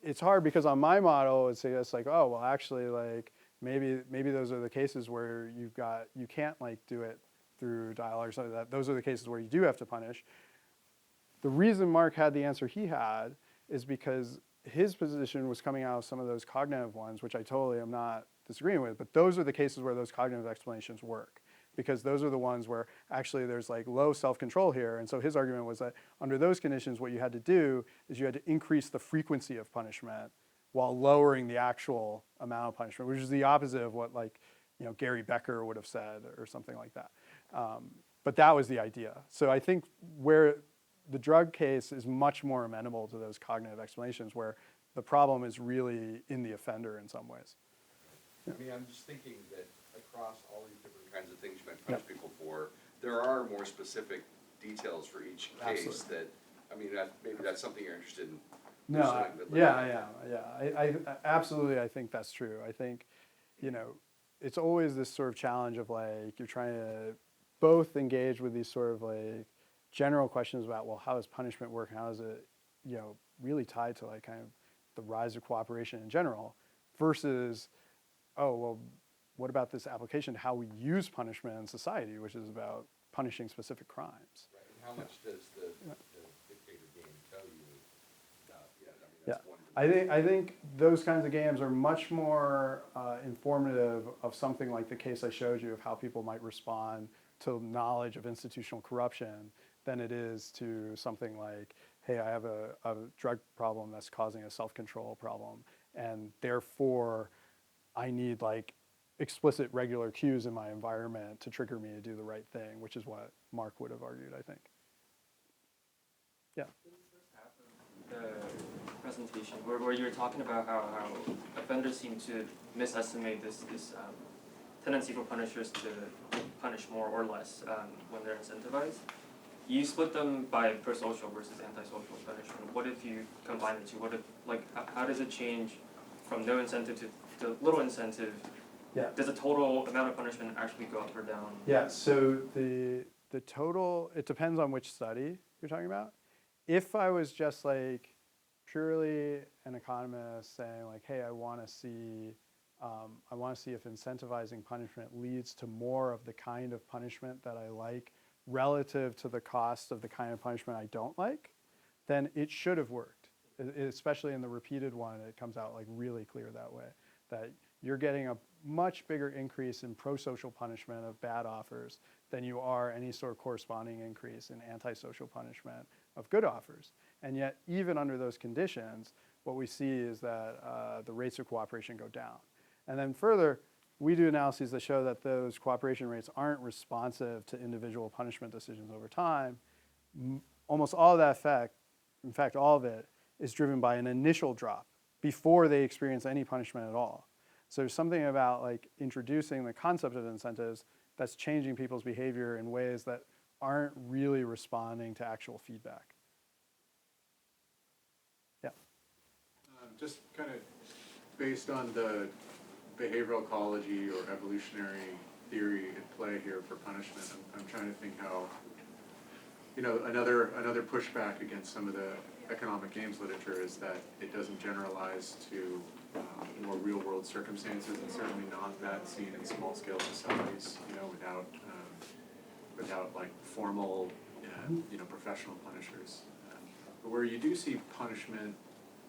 it's hard because on my model, it's like, oh, well, actually, like maybe those are the cases where you can't like do it through dialogue or something like that. Those are the cases where you do have to punish. The reason Mark had the answer he had is because his position was coming out of some of those cognitive ones, which I totally am not disagreeing with, but those are the cases where those cognitive explanations work, because those are the ones where actually there's like low self-control here. And so his argument was that under those conditions, what you had to do is you had to increase the frequency of punishment while lowering the actual amount of punishment, which is the opposite of what like, you know, Gary Becker would have said or something like that. But that was the idea. So I think where the drug case is much more amenable to those cognitive explanations, where the problem is really in the offender in some ways. I mean, I'm just thinking that across all these different kinds of things you might punish people for, there are more specific details for each case. Absolutely. That, I mean, maybe that's something you're interested in. No, pursuing, but yeah. I absolutely, I think that's true. I think, you know, it's always this sort of challenge of like, you're trying to both engage with these sort of like general questions about, well, how does punishment work? How is it, you know, really tied to like kind of the rise of cooperation in general versus, oh, well, what about this application to how we use punishment in society, which is about punishing specific crimes? Right. And how much does the dictator game tell you about, I mean, that's one. I think those kinds of games are much more informative of something like the case I showed you of how people might respond to knowledge of institutional corruption than it is to something like, hey, I have a drug problem that's causing a self-control problem, and therefore I need like explicit regular cues in my environment to trigger me to do the right thing, which is what Mark would have argued, I think. Yeah. The presentation where you were talking about how offenders seem to misestimate this tendency for punishers to punish more or less when they're incentivized. You split them by prosocial versus antisocial punishment. What if you combine the two? What if, like, how does it change from no incentive to little incentive? Yeah. Does the total amount of punishment actually go up or down? Yeah, so the total, it depends on which study you're talking about. If I was just like purely an economist saying like, hey, I want to see if incentivizing punishment leads to more of the kind of punishment that I like relative to the cost of the kind of punishment I don't like, then it should have worked. Especially in the repeated one, it comes out like really clear that way, that you're getting a much bigger increase in prosocial punishment of bad offers than you are any sort of corresponding increase in antisocial punishment of good offers. And yet, even under those conditions, what we see is that the rates of cooperation go down. And then further, we do analyses that show that those cooperation rates aren't responsive to individual punishment decisions over time. Almost all of that effect, in fact, all of it, is driven by an initial drop before they experience any punishment at all. So there's something about like introducing the concept of incentives that's changing people's behavior in ways that aren't really responding to actual feedback. Yeah. Just kind of based on the behavioral ecology or evolutionary theory at play here for punishment, I'm trying to think how, you know, another pushback against some of the economic games literature is that it doesn't generalize to more real-world circumstances, and certainly not that seen in small-scale societies, you know, without like formal, you know, professional punishers. But where you do see punishment,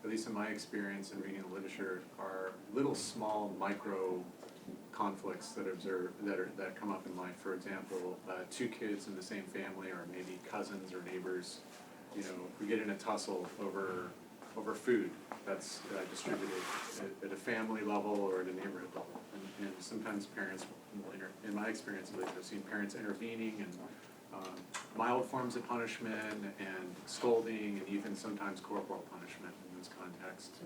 at least in my experience in reading the literature, are little small micro conflicts that come up in life. For example, two kids in the same family, or maybe cousins or neighbors, you know, we get in a tussle over food that's distributed at a family level or at a neighborhood level. And sometimes parents, in my experience at least, I've seen parents intervening and mild forms of punishment and scolding and even sometimes corporal punishment in those contexts.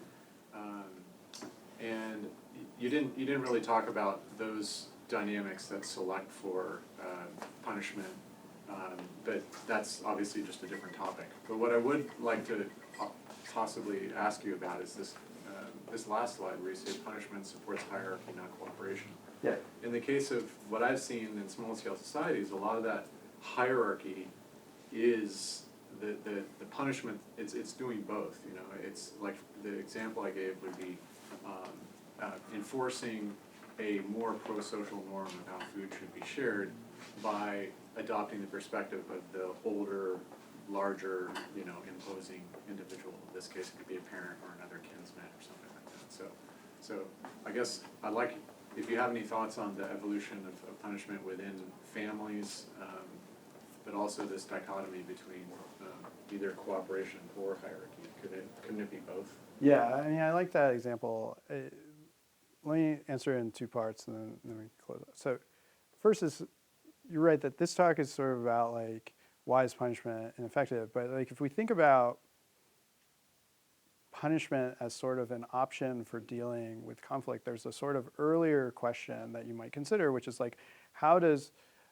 And you didn't really talk about those dynamics that select for punishment, but that's obviously just a different topic. But what I would like to possibly ask you about is this, this last slide where you say punishment supports hierarchy, not cooperation. Yeah. In the case of what I've seen in small-scale societies, a lot of that hierarchy is the punishment, it's doing both, you know. It's like the example I gave would be enforcing a more pro-social norm of how food should be shared by adopting the perspective of the older, larger, you know, imposing individual. In this case, it could be a parent or another kinsman or something like that. So I guess I'd like, if you have any thoughts on the evolution of punishment within families, but also this dichotomy between either cooperation or hierarchy. Couldn't it be both? Yeah, I mean, I like that example. Let me answer it in two parts, and then we close it. So first is, you're right that this talk is sort of about like, why is punishment ineffective? But like, if we think about punishment as sort of an option for dealing with conflict, there's a sort of earlier question that you might consider, which is like, how does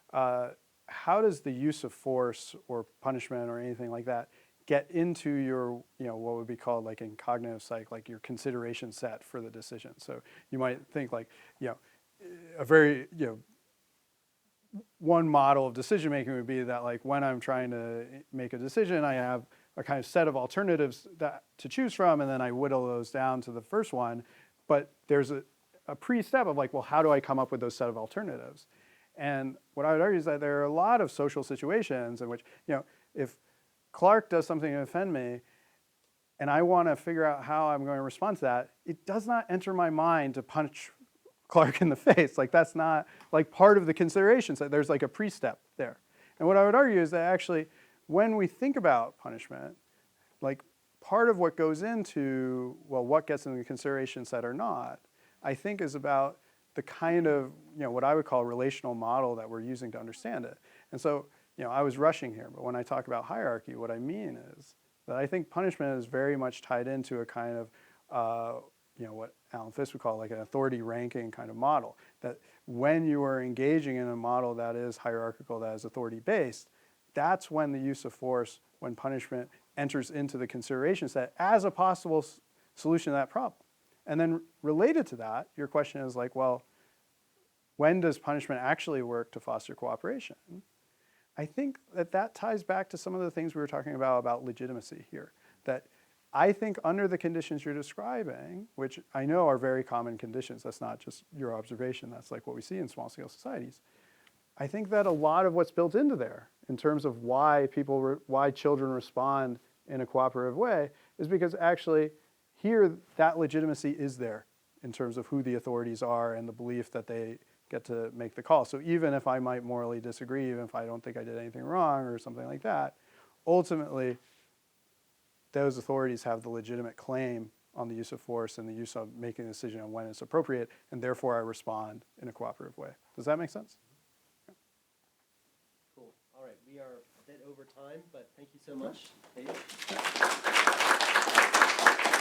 the use of force or punishment or anything like that get into your, you know, what would be called like in cognitive psych, like your consideration set for the decision? So you might think like, you know, a very, you know, one model of decision making would be that like when I'm trying to make a decision, I have a kind of set of alternatives that to choose from, and then I whittle those down to the first one. But there's a pre-step of like, well, how do I come up with those set of alternatives? And what I would argue is that there are a lot of social situations in which, you know, if Clark does something to offend me, and I want to figure out how I'm going to respond to that, it does not enter my mind to punch Clark in the face. Like, that's not like part of the consideration. So there's like a pre-step there. And what I would argue is that actually, when we think about punishment, like part of what goes into, well, what gets in the consideration set or not, I think is about the kind of, you know, what I would call relational model that we're using to understand it. And so, you know, I was rushing here, but when I talk about hierarchy, what I mean is that I think punishment is very much tied into a kind of, you know, what Alan Fisk would call like an authority ranking kind of model. That when you are engaging in a model that is hierarchical, that is authority based, that's when the use of force, when punishment enters into the consideration set as a possible solution to that problem. And then related to that, your question is like, well, when does punishment actually work to foster cooperation? I think that ties back to some of the things we were talking about legitimacy here. That I think under the conditions you're describing, which I know are very common conditions, that's not just your observation, that's like what we see in small-scale societies, I think that a lot of what's built into there in terms of why why children respond in a cooperative way is because actually here that legitimacy is there in terms of who the authorities are and the belief that they get to make the call. So even if I might morally disagree, even if I don't think I did anything wrong or something like that, ultimately those authorities have the legitimate claim on the use of force and the use of making a decision on when it's appropriate, and therefore I respond in a cooperative way. Does that make sense? Cool. All right, we are a bit over time, but thank you so much, Dave.